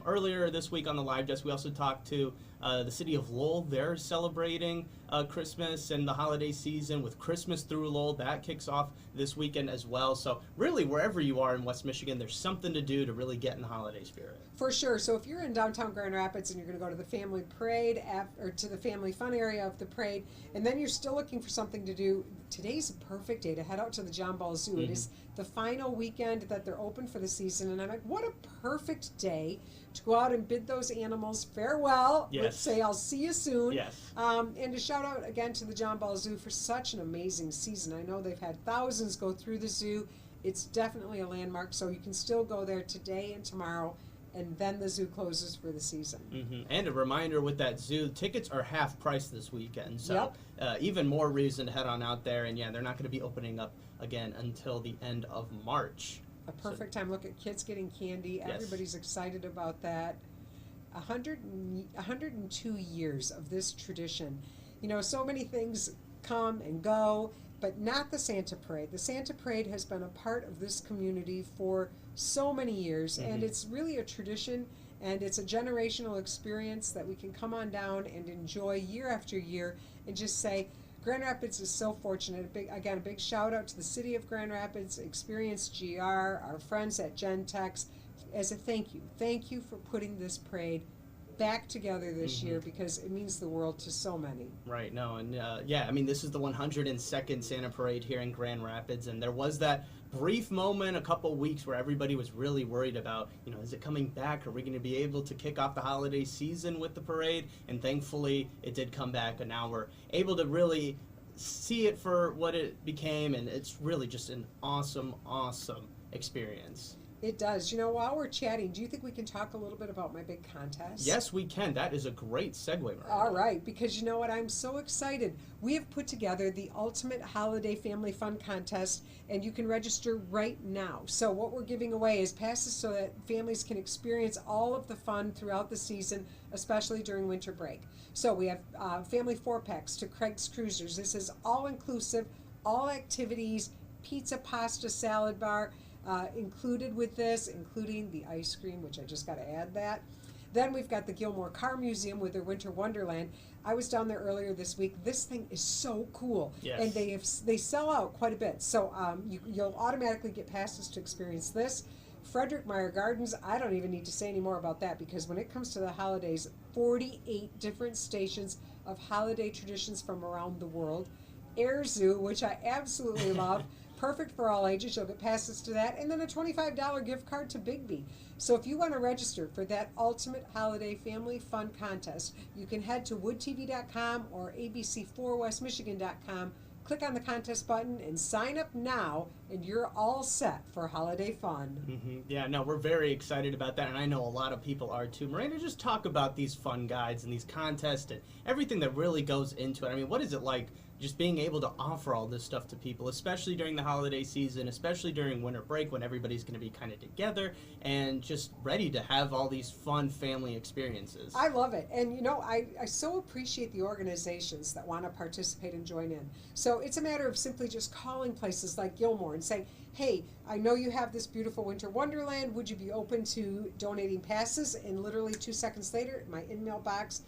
Earlier this week on the live desk, we also talked to the city of Lowell. They're celebrating Christmas and the holiday season with Christmas through Lowell. That kicks off this weekend as well. So really, wherever you are in West Michigan, there's something to do to really get in the holiday spirit. For sure. So if you're in downtown Grand Rapids and you're going to go to the family parade or to the family fun area of the parade, and then you're still looking for something to do, today's a perfect day to head out to the John Ball Zoo. It is the final weekend that they're open for the season, and I'm like, what a perfect day to go out and bid those animals farewell. Yes. Let's say I'll see you soon. Yes. And to shout out again to the John Ball Zoo for such an amazing season. I know they've had thousands go through the zoo. It's definitely a landmark, so you can still go there today and tomorrow, and then the zoo closes for the season. And a reminder with that zoo, tickets are half price this weekend, so even more reason to head on out there. And yeah, they're not going to be opening up again until the end of March. A perfect time. Look at kids getting candy. Yes. Everybody's excited about that. 102 years of this tradition. You know, so many things come and go, but not the Santa Parade. The Santa Parade has been a part of this community for so many years, and it's really a tradition, and it's a generational experience that we can come on down and enjoy year after year and just say, Grand Rapids is so fortunate. A big shout out to the city of Grand Rapids, Experience GR, our friends at Gentex, as a thank you. Thank you for putting this parade back together this year, because it means the world to so many. Right, no, and yeah, I mean, this is the 102nd Santa Parade here in Grand Rapids, and there was that brief moment a couple weeks where everybody was really worried about, you know, is it coming back? Are we going to be able to kick off the holiday season with the parade? And thankfully, it did come back, and now we're able to really see it for what it became, and it's really just an awesome, awesome experience. It does. You know, while we're chatting, do you think we can talk a little bit about my big contest? Yes, we can. That is a great segue, Maria. All right, because you know what? I'm so excited. We have put together the Ultimate Holiday Family Fun Contest, and you can register right now. So what we're giving away is passes so that families can experience all of the fun throughout the season, especially during winter break. So we have family 4-packs to Craig's Cruisers. This is all-inclusive, all activities, pizza, pasta, salad bar, included with this, including the ice cream, which I just got to add that. Then we've got the Gilmore Car Museum with their Winter Wonderland. I was down there earlier this week. This thing is so cool. Yes. And they sell out quite a bit. So you'll automatically get passes to experience this. Frederick Meyer Gardens, I don't even need to say any more about that, because when it comes to the holidays, 48 different stations of holiday traditions from around the world. Air Zoo, which I absolutely love. Perfect for all ages. You'll get passes to that. And then a $25 gift card to Bigby. So if you want to register for that Ultimate Holiday Family Fun Contest, you can head to woodtv.com or abc4westmichigan.com. Click on the contest button and sign up now, and you're all set for holiday fun. Yeah, no, we're very excited about that, and I know a lot of people are too. Miranda, just talk about these fun guides and these contests and everything that really goes into it. I mean, what is it like just being able to offer all this stuff to people, especially during the holiday season, especially during winter break when everybody's going to be kind of together and just ready to have all these fun family experiences? I love it. And, you know, I so appreciate the organizations that want to participate and join in. So it's a matter of simply just calling places like Gilmore and saying, hey, I know you have this beautiful winter wonderland. Would you be open to donating passes? And literally 2 seconds later, my email box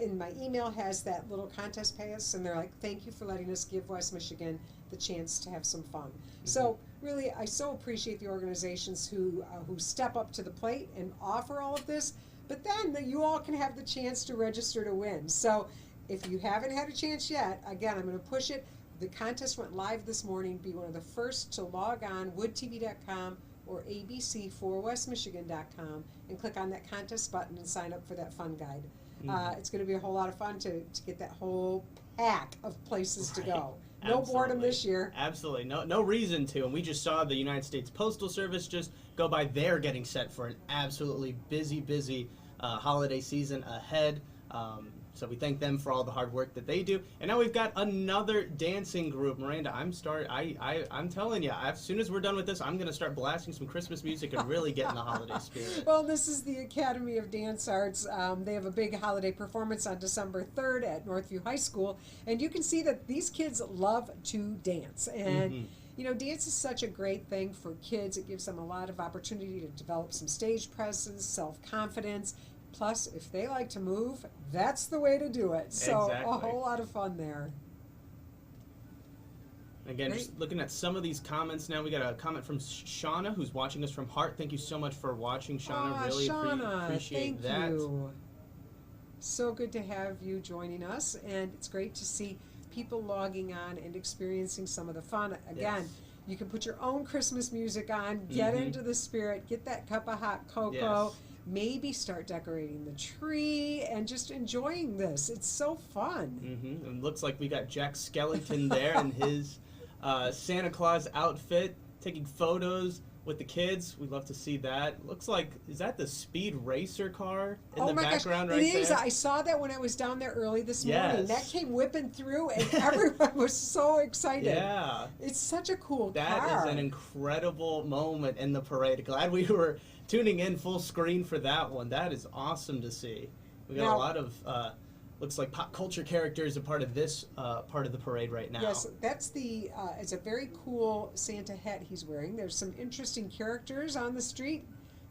in my email has that little contest pass, and they're like, thank you for letting us give West Michigan the chance to have some fun. So really, I so appreciate the organizations who step up to the plate and offer all of this, but then you all can have the chance to register to win. So if you haven't had a chance yet, again, I'm going to push it. The contest went live this morning. Be one of the first to log on woodtv.com or abc4westmichigan.com and click on that contest button and sign up for that fun guide. It's going to be a whole lot of fun to get that whole pack of places to go. No boredom this year. Absolutely. No reason to. And we just saw the United States Postal Service just go by. They're getting set for an absolutely busy holiday season ahead. So we thank them for all the hard work that they do. And now we've got another dancing group. Miranda, I'm telling you, as soon as we're done with this, I'm going to start blasting some Christmas music and really get in the holiday spirit. Well, this is the Academy of Dance Arts. They have a big holiday performance on December 3rd at Northview High School. And you can see that these kids love to dance. And you know, dance is such a great thing for kids. It gives them a lot of opportunity to develop some stage presence, self-confidence. Plus, if they like to move, that's the way to do it. So a whole lot of fun there. Again, just looking at some of these comments now, we got a comment from Shauna, who's watching us from Hart. Thank you so much for watching, Shauna. Really appreciate that. Thank you. So good to have you joining us, and it's great to see people logging on and experiencing some of the fun. Again, you can put your own Christmas music on, get into the spirit, get that cup of hot cocoa. Maybe start decorating the tree and just enjoying this. It's so fun. And looks like we got Jack Skellington there in his Santa Claus outfit, taking photos with the kids. We'd love to see that. Looks like, is that the Speed Racer car in the background right there? It is. I saw that when I was down there early this morning. That came whipping through and everyone was so excited. Yeah. It's such a cool car. That is an incredible moment in the parade. Glad we were tuning in full screen for that one. That is awesome to see. We got a lot of looks like pop culture characters a part of this part of the parade right now. Yes, that's the it's a very cool Santa hat he's wearing. There's some interesting characters on the street.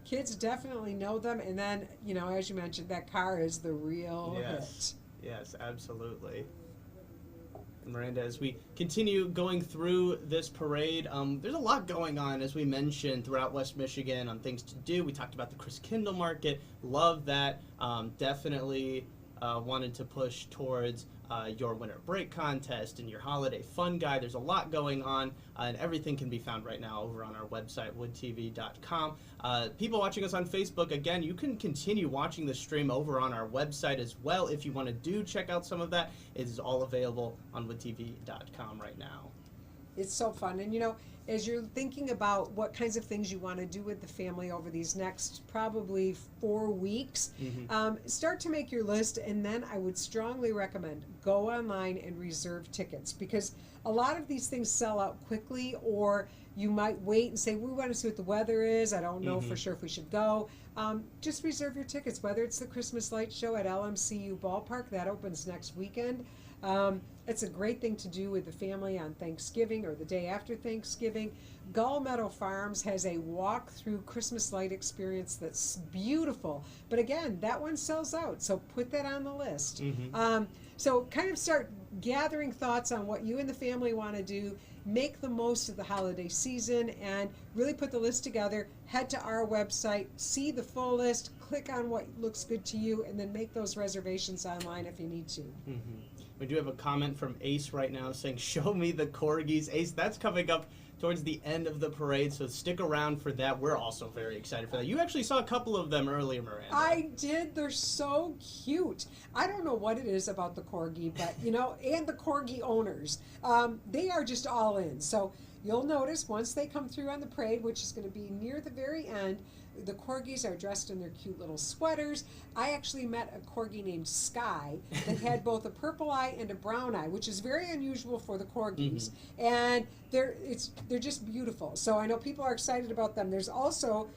Kids definitely know them, and then, you know, as you mentioned, that car is the real hit. Yes, absolutely. And Miranda, as we continue going through this parade, there's a lot going on, as we mentioned, throughout West Michigan on things to do. We talked about the Chris Kindle Market. Love that. Definitely wanted to push towards your winter break contest and your holiday fun guide. There's a lot going on, and everything can be found right now over on our website, woodtv.com. People watching us on Facebook, again, you can continue watching the stream over on our website as well. If you want to check out some of that, it is all available on woodtv.com right now. It's so fun. And, you know, as you're thinking about what kinds of things you want to do with the family over these next probably 4 weeks, start to make your list, and then I would strongly recommend go online and reserve tickets, because a lot of these things sell out quickly, or you might wait and say, we want to see what the weather is. I don't know for sure if we should go. Just reserve your tickets, whether it's the Christmas Light Show at LMCU Ballpark. That opens next weekend. It's a great thing to do with the family on Thanksgiving or the day after Thanksgiving. Gull Meadow Farms has a walk-through Christmas light experience that's beautiful. But again, that one sells out, so put that on the list. So kind of start gathering thoughts on what you and the family want to do. Make the most of the holiday season and really put the list together. Head to our website, see the full list, click on what looks good to you, and then make those reservations online if you need to. We do have a comment from Ace right now saying, show me the corgis. Ace, that's coming up towards the end of the parade, so stick around for that. We're also very excited for that. You actually saw a couple of them earlier, Miranda. I did. They're so cute. I don't know what it is about the corgi, but, you know, and the corgi owners, they are just all in. So you'll notice once they come through on the parade, which is going to be near the very end, the corgis are dressed in their cute little sweaters. I actually met a corgi named Sky that had both a purple eye and a brown eye, which is very unusual for the corgis. And they're just beautiful. So I know people are excited about them. There's also,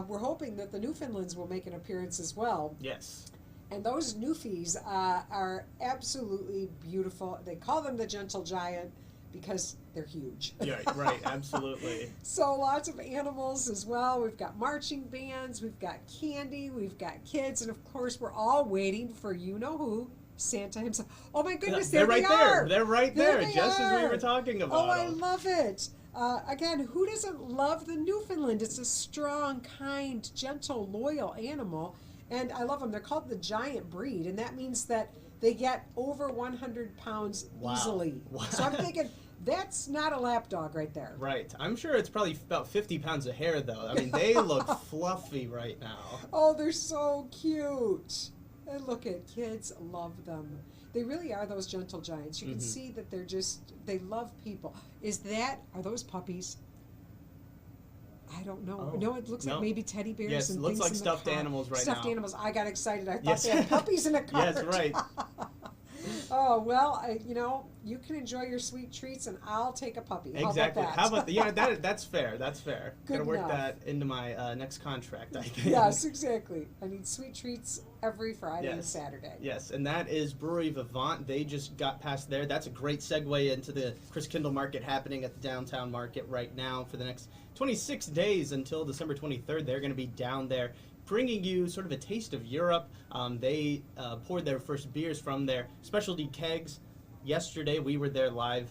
we're hoping that the Newfoundlands will make an appearance as well. Yes. And those Newfies are absolutely beautiful. They call them the Gentle Giant because they're huge. Yeah, right, absolutely. So lots of animals as well. We've got marching bands, we've got candy, we've got kids, and of course we're all waiting for you-know-who, Santa himself. Oh my goodness, they're right there. They're right there, just are. as we were talking about. Oh, I love it. Again, who doesn't love the Newfoundland? It's a strong, kind, gentle, loyal animal. And I love them. They're called the giant breed, and that means that they get over 100 pounds easily. Wow. So I'm thinking, that's not a lap dog right there. Right. I'm sure it's probably about 50 pounds of hair, though. I mean, they look fluffy right now. Oh, they're so cute. And look at kids love them. They really are those gentle giants. You can see that they love people. Are those puppies? I don't know. Oh, No, it looks like maybe teddy bears yes, and it looks things like in the stuffed car. animals right Stuffed now. animals. I got excited. I thought Yes. they had puppies in a cart. Yes, right. Oh, well, you can enjoy your sweet treats, and I'll take a puppy. Exactly. How about that? Yeah, that's fair. That's fair. Good Gotta work enough. that into my next contract, I think. Yes, exactly. I need sweet treats every Friday and Saturday. Yes, and that is Brewery Vivant. They just got past there. That's a great segue into the Chris Kindle Market happening at the downtown market right now for the next 26 days until December 23rd. They're going to be down there bringing you sort of a taste of Europe. They poured their first beers from their specialty kegs. Yesterday, we were there live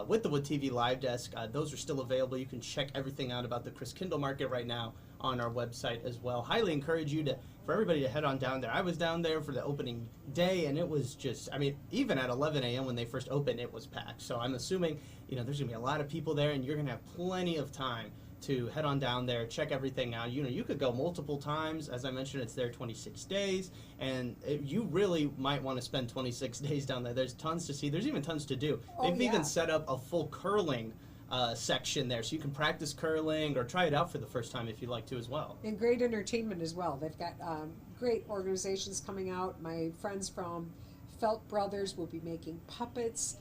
with the Wood TV Live Desk. Those are still available. You can check everything out about the Chris Kindle Market right now on our website as well. Highly encourage you for everybody to head on down there. I was down there for the opening day, and it was just, I mean, even at 11 a.m. when they first opened, it was packed. So I'm assuming, there's going to be a lot of people there, and you're going to have plenty of time to head on down there, check everything out. You could go multiple times. As I mentioned, it's there 26 days, and you really might want to spend 26 days down there. There's tons to see. There's even tons to do. They've even set up a full curling section there, so you can practice curling or try it out for the first time if you'd like to as well. And great entertainment as well. They've got great organizations coming out. My friends from Felt Brothers will be making puppets,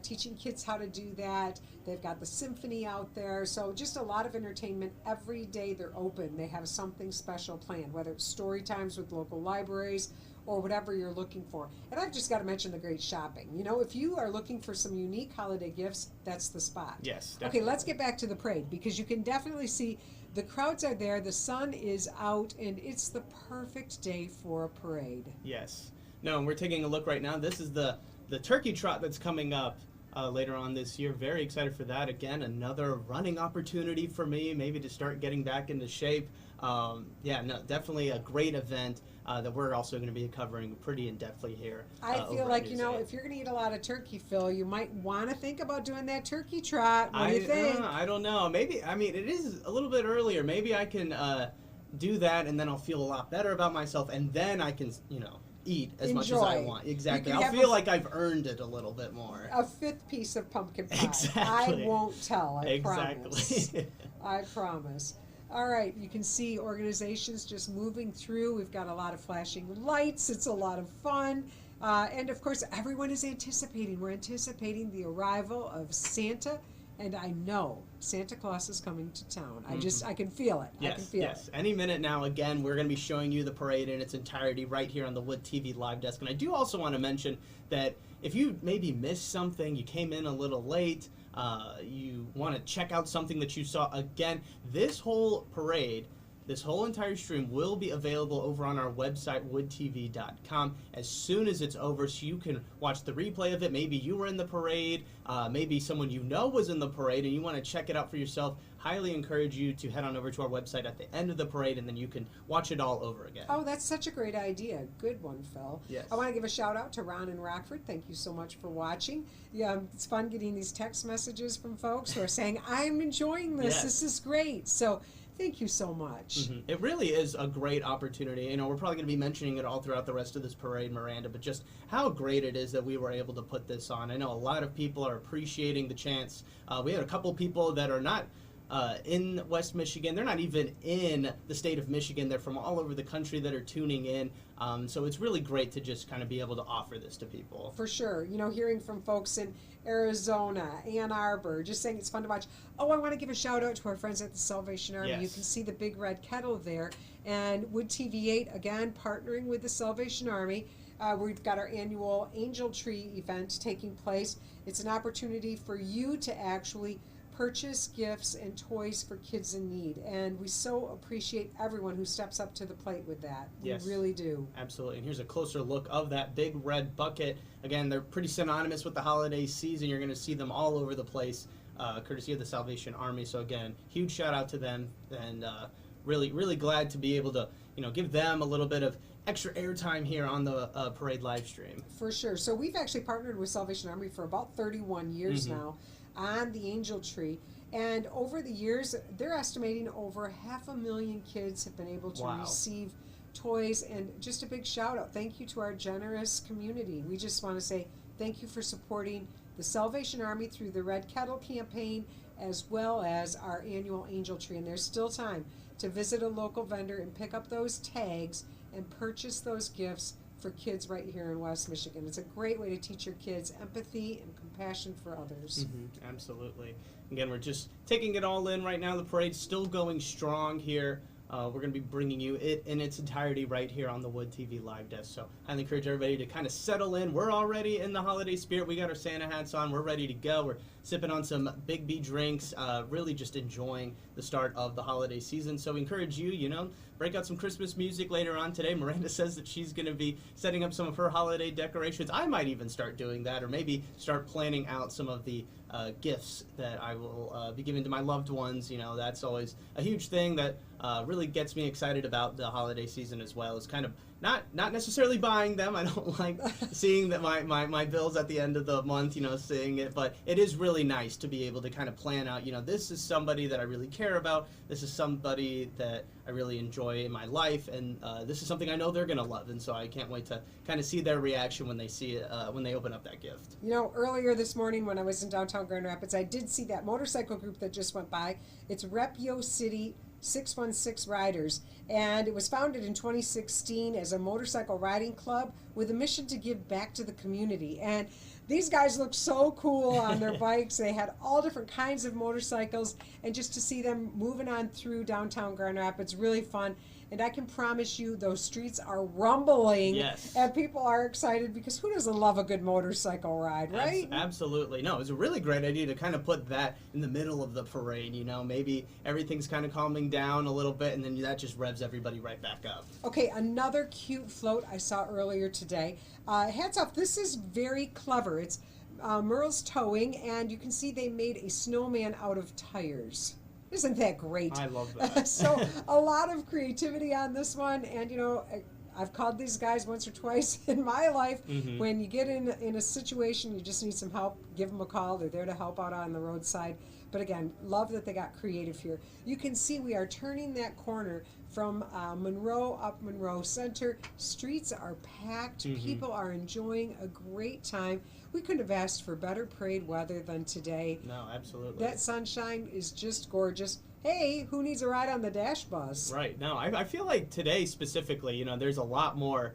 teaching kids how to do that. They've got the symphony out there. So just a lot of entertainment. Every day they're open. They have something special planned, whether it's story times with local libraries or whatever you're looking for. And I've just got to mention the great shopping. If you are looking for some unique holiday gifts, that's the spot. Yes, definitely. Okay, let's get back to the parade, because you can definitely see the crowds are there, the sun is out, and it's the perfect day for a parade. Yes. No, and we're taking a look right now. This is the turkey trot that's coming up later on this year. Very excited for that. Again, another running opportunity for me, maybe to start getting back into shape. Definitely a great event that we're also going to be covering pretty in-depthly here. I feel like, if you're going to eat a lot of turkey, Phil, you might want to think about doing that turkey trot. What do you think? I don't know. Maybe, it is a little bit earlier. Maybe I can do that, and then I'll feel a lot better about myself, and then I can, eat as much as I want. Exactly. I'll feel like I've earned it a little bit more. A fifth piece of pumpkin pie. Exactly. I won't tell. I promise. Exactly. I promise. All right, you can see organizations just moving through. We've got a lot of flashing lights. It's a lot of fun. And of course, everyone is anticipating. We're anticipating the arrival of Santa. And I know Santa Claus is coming to town. I can feel it. Yes, I can feel yes. it. Any minute now, again, we're going to be showing you the parade in its entirety right here on the Wood TV Live Desk. And I do also want to mention that if you maybe missed something, you came in a little late, you want to check out something that you saw, again, this whole parade, this whole entire stream will be available over on our website, woodtv.com, as soon as it's over, so you can watch the replay of it. Maybe you were in the parade, maybe someone you know was in the parade, and you want to check it out for yourself. Highly encourage you to head on over to our website at the end of the parade, and then you can watch it all over again. Oh, that's such a great idea. Good one, Phil. Yes. I want to give a shout out to Ron in Rockford. Thank you so much for watching. Yeah, it's fun getting these text messages from folks who are saying, I'm enjoying this. Yes. This is great. So thank you so much. It really is a great opportunity. We're probably going to be mentioning it all throughout the rest of this parade, Miranda, but just how great it is that we were able to put this on. I know a lot of people are appreciating the chance. We had a couple people that are not in West Michigan. They're not even in the state of Michigan. They're from all over the country that are tuning in. So it's really great to just kind of be able to offer this to people. For sure. Hearing from folks in Arizona, Ann Arbor, just saying it's fun to watch. Oh, I want to give a shout out to our friends at the Salvation Army. Yes. You can see the big red kettle there. And Wood TV 8, again, partnering with the Salvation Army. We've got our annual Angel Tree event taking place. It's an opportunity for you to actually purchase gifts and toys for kids in need, and we so appreciate everyone who steps up to the plate with that. Yes. We really do. Absolutely. And here's a closer look of that big red bucket. Again, they're pretty synonymous with the holiday season. You're going to see them all over the place, courtesy of the Salvation Army. So again, huge shout out to them, and really, really glad to be able to give them a little bit of extra airtime here on the parade live stream. For sure. So we've actually partnered with Salvation Army for about 31 years now on the Angel Tree. And over the years, they're estimating over 500,000 kids have been able to receive toys. And just a big shout out. Thank you to our generous community. We just want to say thank you for supporting the Salvation Army through the Red Kettle campaign, as well as our annual Angel Tree. And there's still time to visit a local vendor and pick up those tags and purchase those gifts for kids right here in West Michigan. It's a great way to teach your kids empathy and compassion for others. Absolutely. Again, we're just taking it all in right now. The parade's still going strong here. We're going to be bringing you it in its entirety right here on the Wood TV live desk. So I encourage everybody to kind of settle in. We're already in the holiday spirit. We got our Santa hats on. We're ready to go. We're sipping on some Big B drinks, really just enjoying the start of the holiday season. So we encourage you, break out some Christmas music later on today. Miranda says that she's going to be setting up some of her holiday decorations. I might even start doing that, or maybe start planning out some of the gifts that I will be giving to my loved ones. That's always a huge thing that really gets me excited about the holiday season as well. Is kind of not necessarily buying them. I don't like seeing that my bills at the end of the month, seeing it, but it is really nice to be able to kind of plan out, this is somebody that I really care about. This is somebody that I really enjoy in my life, and this is something I know they're going to love, and so I can't wait to kind of see their reaction when they see it, when they open up that gift. Earlier this morning when I was in downtown Grand Rapids, I did see that motorcycle group that just went by. It's Rep Yo City 616 Riders, and it was founded in 2016 as a motorcycle riding club with a mission to give back to the community. And these guys look so cool on their bikes. They had all different kinds of motorcycles, and just to see them moving on through downtown Grand Rapids, really fun. And I can promise you those streets are rumbling, and people are excited because who doesn't love a good motorcycle ride, right? Absolutely. No, it was a really great idea to kind of put that in the middle of the parade, maybe everything's kind of calming down a little bit, and then that just revs everybody right back up. Okay, another cute float I saw earlier today. Hats off, this is very clever. It's Merle's Towing, and you can see they made a snowman out of tires. Isn't that great? I love that. So a lot of creativity on this one, and I've called these guys once or twice in my life. When you get in a situation, you just need some help, give them a call. They're there to help out on the roadside. But again, love that they got creative here. You can see we are turning that corner from Monroe up Monroe Center. Streets are packed. People are enjoying a great time. We couldn't have asked for better parade weather than today. No, absolutely. That sunshine is just gorgeous. Hey, who needs a ride on the Dash Bus? Right. No, I feel like today specifically, there's a lot more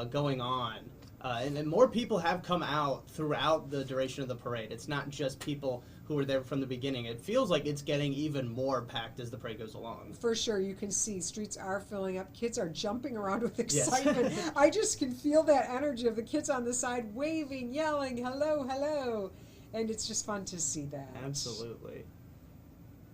going on. And more people have come out throughout the duration of the parade. It's not just people who were there from the beginning. It feels like it's getting even more packed as the parade goes along. For sure, you can see streets are filling up. Kids are jumping around with excitement. Yes. I just can feel that energy of the kids on the side waving, yelling, hello, hello. And it's just fun to see that. Absolutely.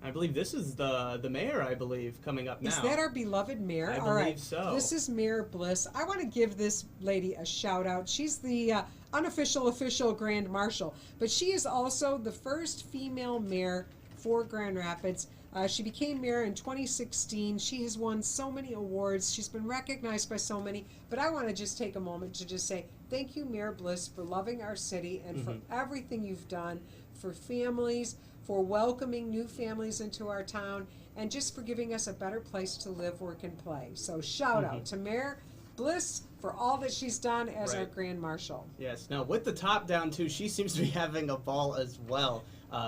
I believe this is the mayor, I believe, coming up now. Is that our beloved mayor? I All believe right. so. This is Mayor Bliss. I want to give this lady a shout out. She's the unofficial official Grand Marshal, but she is also the first female mayor for Grand Rapids. She became mayor in 2016. She has won so many awards. She's been recognized by so many, but I want to just take a moment to just say thank you, Mayor Bliss, for loving our city and for everything you've done for families, for welcoming new families into our town, and just for giving us a better place to live, work, and play. So shout out to Mayor Bliss for all that she's done as our Grand Marshal. Yes. Now, with the top down, too, she seems to be having a ball as well,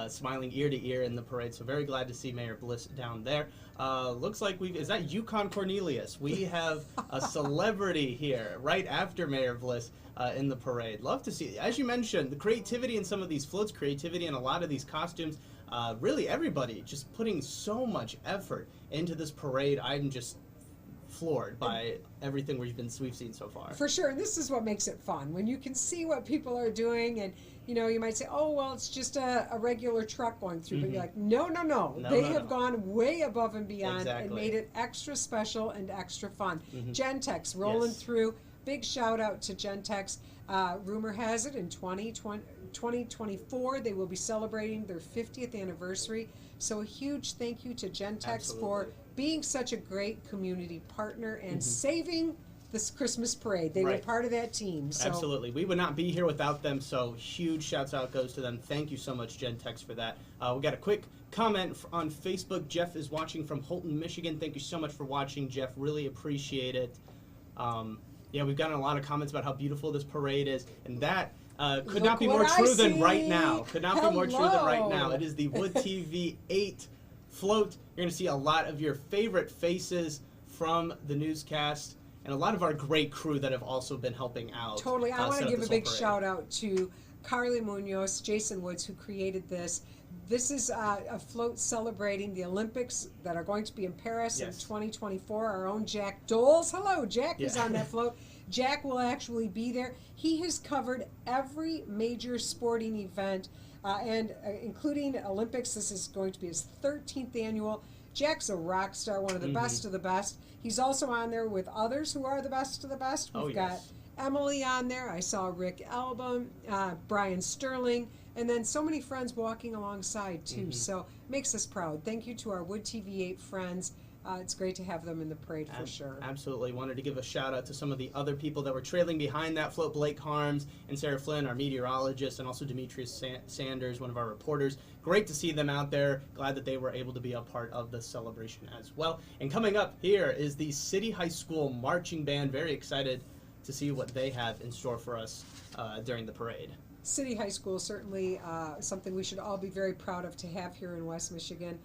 smiling ear to ear in the parade. So very glad to see Mayor Bliss down there. Looks like is that Yukon Cornelius? We have a celebrity here right after Mayor Bliss in the parade. Love to see, as you mentioned, the creativity in some of these floats, creativity in a lot of these costumes. Really, everybody just putting so much effort into this parade. I'm just floored by everything we've seen so far. For sure, and this is what makes it fun. When you can see what people are doing, and you might say, oh, well, it's just a regular truck going through, but you're like, no. They have gone way above and beyond and made it extra special and extra fun. Gentex rolling through. Big shout out to Gentex. Rumor has it in 2024 they will be celebrating their 50th anniversary. So a huge thank you to Gentex for being such a great community partner and saving this Christmas parade. They were part of that team. So. Absolutely. We would not be here without them, so huge shouts out goes to them. Thank you so much, Gentex, for that. We got a quick comment on Facebook. Jeff is watching from Holton, Michigan. Thank you so much for watching, Jeff. Really appreciate it. Yeah, we've gotten a lot of comments about how beautiful this parade is, and that could not be more true than right now. Could not be more true than right now. It is the Wood TV 8 float. You're going to see a lot of your favorite faces from the newscast, and a lot of our great crew that have also been helping out. Totally. I want to give a big shout out to Carly Munoz, Jason Woods, who created this. This is a float celebrating the Olympics that are going to be in Paris in 2024. Our own Jack Doles. Hello, Jack is on that float. Jack will actually be there. He has covered every major sporting event, and including Olympics. This is going to be his 13th annual. Jack's a rock star, one of the best of the best. He's also on there with others who are the best of the best. We've got Emily on there. I saw Rick Alba, Brian Sterling, and then so many friends walking alongside too. So makes us proud. Thank you to our Wood TV 8 friends. It's great to have them in the parade for sure. Absolutely. Wanted to give a shout out to some of the other people that were trailing behind that float. Blake Harms and Sarah Flynn, our meteorologist, and also Demetrius Sanders, one of our reporters. Great to see them out there. Glad that they were able to be a part of the celebration as well. And coming up here is the City High School Marching Band. Very excited to see what they have in store for us during the parade. City High School, certainly something we should all be very proud of to have here in West Michigan.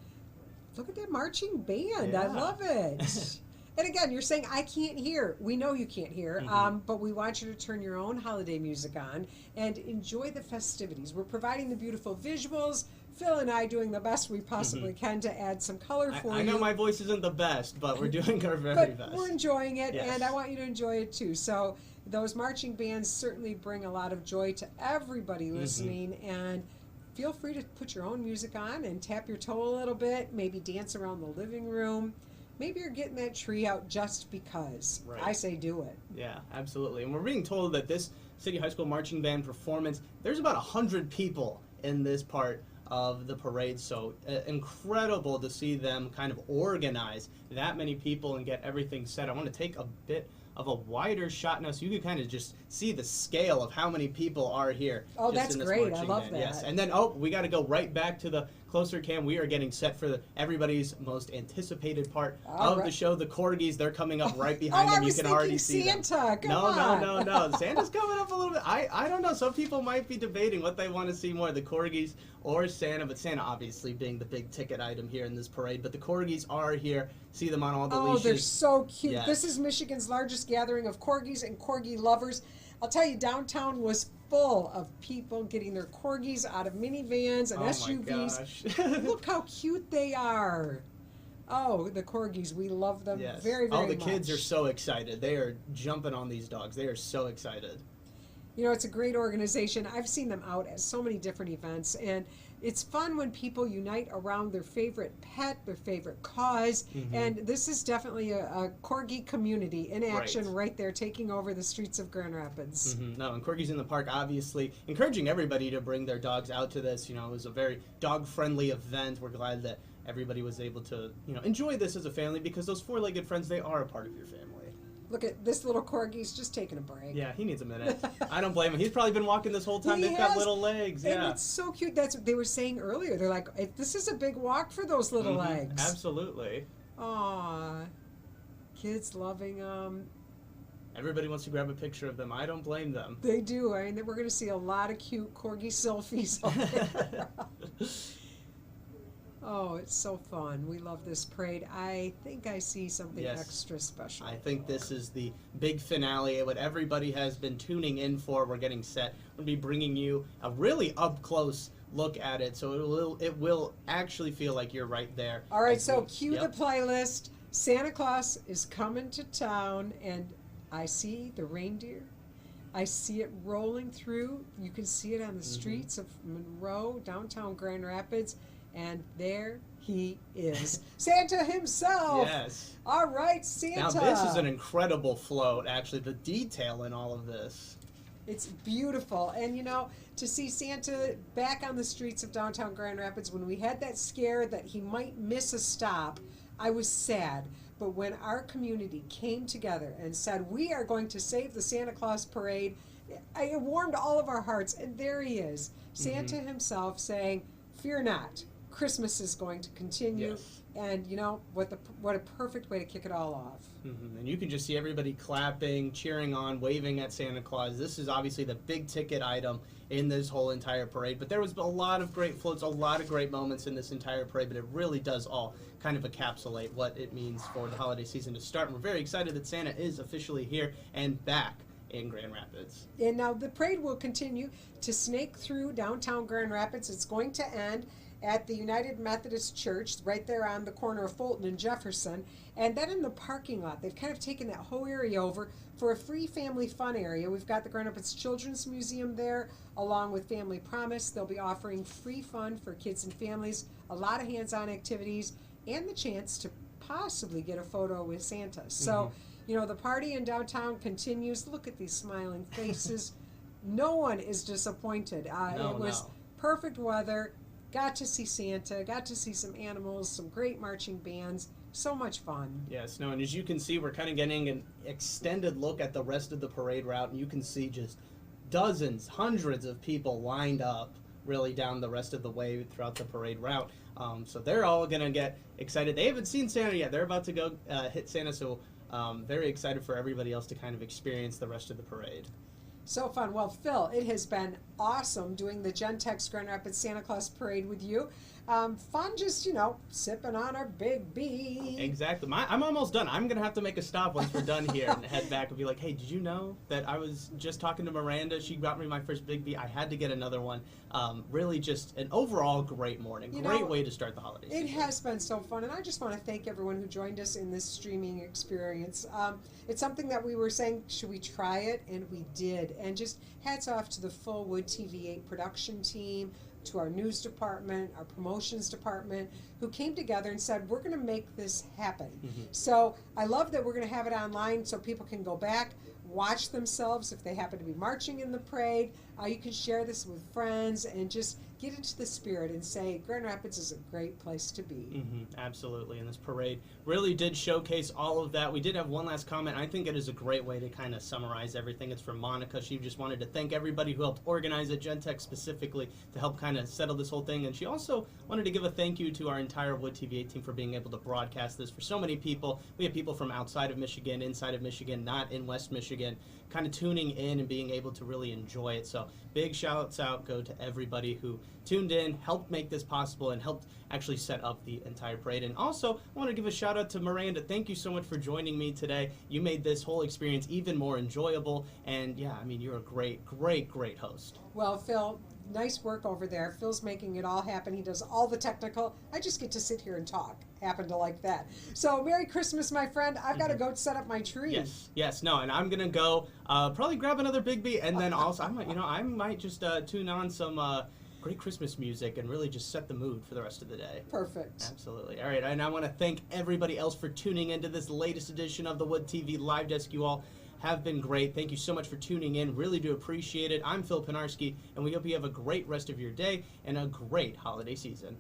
Look at that marching band. I love it. And again, you're saying, I can't hear. We know you can't hear, but we want you to turn your own holiday music on and enjoy the festivities. We're providing the beautiful visuals. Phil and I doing the best we possibly can to add some color for you. I know my voice isn't the best, but we're doing our very best. We're enjoying it, and I want you to enjoy it too. So those marching bands certainly bring a lot of joy to everybody listening, and feel free to put your own music on and tap your toe a little bit, maybe dance around the living room. Maybe you're getting that tree out just because. I say do it. Yeah, absolutely. And we're being told that this City High School Marching Band performance, there's about 100 people in this part of the parade, so incredible to see them kind of organize that many people and get everything set. I want to take a bit of a wider shot now so you can kind of just see the scale of how many people are here. Oh, that's great. I love that. Yes, and then, we got to go right back to the closer cam. We are getting set for everybody's most anticipated part of the show. The corgis, they're coming up right behind them. You can already see Santa. them. No. Santa's coming up a little bit. I don't know. Some people might be debating what they want to see more, the corgis or Santa, but Santa obviously being the big ticket item here in this parade. But the corgis are here. See them on all the leashes. Oh, they're so cute. Yes. This is Michigan's largest gathering of corgis and corgi lovers. I'll tell you, downtown was full of people getting their corgis out of minivans and SUVs. Look how cute they are. Oh, the corgis, we love them very, very much. Oh, the kids are so excited. They are jumping on these dogs. They are so excited. You know, it's a great organization. I've seen them out at so many different events, and it's fun when people unite around their favorite pet, their favorite cause, and this is definitely a corgi community in action right there, taking over the streets of Grand Rapids. No, and Corgis in the Park, obviously, encouraging everybody to bring their dogs out to this. You know, it was a very dog-friendly event. We're glad that everybody was able to, enjoy this as a family, because those four-legged friends, they are a part of your family. Look at this little corgi's just taking a break. Yeah, he needs a minute. I don't blame him. He's probably been walking this whole time. They've got little legs. And it's so cute. That's what they were saying earlier. They're like, this is a big walk for those little legs. Absolutely. Aw. Kids loving them. Everybody wants to grab a picture of them. I don't blame them. They do. I mean, we're going to see a lot of cute corgi selfies out there. Oh, it's so fun. We love this parade. I think I see something extra special. I think this is the big finale, what everybody has been tuning in for. We're getting set. We'll be bringing you a really up-close look at it, so it will actually feel like you're right there. All right, so cue the playlist. Santa Claus is coming to town, and I see the reindeer. I see it rolling through. You can see it on the streets of Monroe, downtown Grand Rapids. And there he is. Santa himself. Yes. All right, Santa. Now, this is an incredible float, actually, the detail in all of this. It's beautiful. And, to see Santa back on the streets of downtown Grand Rapids when we had that scare that he might miss a stop, I was sad. But when our community came together and said, we are going to save the Santa Claus parade, it warmed all of our hearts. And there he is, Santa himself saying, fear not, Christmas is going to continue. Yes. And you know, what a perfect way to kick it all off. And you can just see everybody clapping, cheering on, waving at Santa Claus. This is obviously the big ticket item in this whole entire parade. But there was a lot of great floats, a lot of great moments in this entire parade, but it really does all kind of encapsulate what it means for the holiday season to start. And we're very excited that Santa is officially here and back in Grand Rapids. And now the parade will continue to snake through downtown Grand Rapids. It's going to end at the United Methodist Church, right there on the corner of Fulton and Jefferson. And then in the parking lot, they've kind of taken that whole area over for a free family fun area. We've got the Grand Rapids Children's Museum there, along with Family Promise. They'll be offering free fun for kids and families, a lot of hands-on activities, and the chance to possibly get a photo with Santa. So, you know, the party in downtown continues. Look at these smiling faces. No one is disappointed. It was perfect weather. Got to see Santa, got to see some animals, some great marching bands. So much fun. Yes, no, and as you can see, we're kind of getting an extended look at the rest of the parade route, and you can see just dozens, hundreds of people lined up really down the rest of the way throughout the parade route. So they're all going to get excited. They haven't seen Santa yet. They're about to go hit Santa, so very excited for everybody else to kind of experience the rest of the parade. So fun. Well, Phil, it has been awesome doing the Gentex Grand Rapids Santa Claus Parade with you. Fun just, you know, sipping on our Big B. Exactly. I'm almost done. I'm going to have to make a stop once we're done here and head back and be like, hey, did you know that I was just talking to Miranda? She got me my first Big B. I had to get another one. Really just an overall great morning. Great way to start the holiday season. It has been so fun, and I just want to thank everyone who joined us in this streaming experience. It's something that we were saying, should we try it? And we did. And just hats off to the full Wood TV8 production team, to our news department, our promotions department, who came together and said, we're going to make this happen. So I love that we're going to have it online so people can go back, watch themselves if they happen to be marching in the parade. You can share this with friends and just get into the spirit and say Grand Rapids is a great place to be. Absolutely, and this parade really did showcase all of that. We did have one last comment. I think it is a great way to kind of summarize everything. It's from Monica. She just wanted to thank everybody who helped organize it, Gentex specifically, to help kind of settle this whole thing. And she also wanted to give a thank you to our entire Wood TV8 team for being able to broadcast this for so many people. We have people from outside of Michigan, inside of Michigan, not in West Michigan, kind of tuning in and being able to really enjoy it. So big shouts out go to everybody who tuned in, helped make this possible, and helped actually set up the entire parade. And also, I want to give a shout out to Miranda. Thank you so much for joining me today. You made this whole experience even more enjoyable. And yeah, I mean, you're a great, great, great host. Well, Phil, nice work over there. Phil's making it all happen. He does all the technical. I just get to sit here and talk. Happen to like that. So Merry Christmas, my friend. I've got to go set up my tree. Yes, no, and I'm gonna go probably grab another Big B, and then also I might just tune on some great Christmas music and really just set the mood for the rest of the day. Perfect. Absolutely. All right, and I want to thank everybody else for tuning into this latest edition of the Wood TV Live Desk. You all have been great. Thank you so much for tuning in. Really do appreciate it. I'm Phil Pinarski, and we hope you have a great rest of your day and a great holiday season.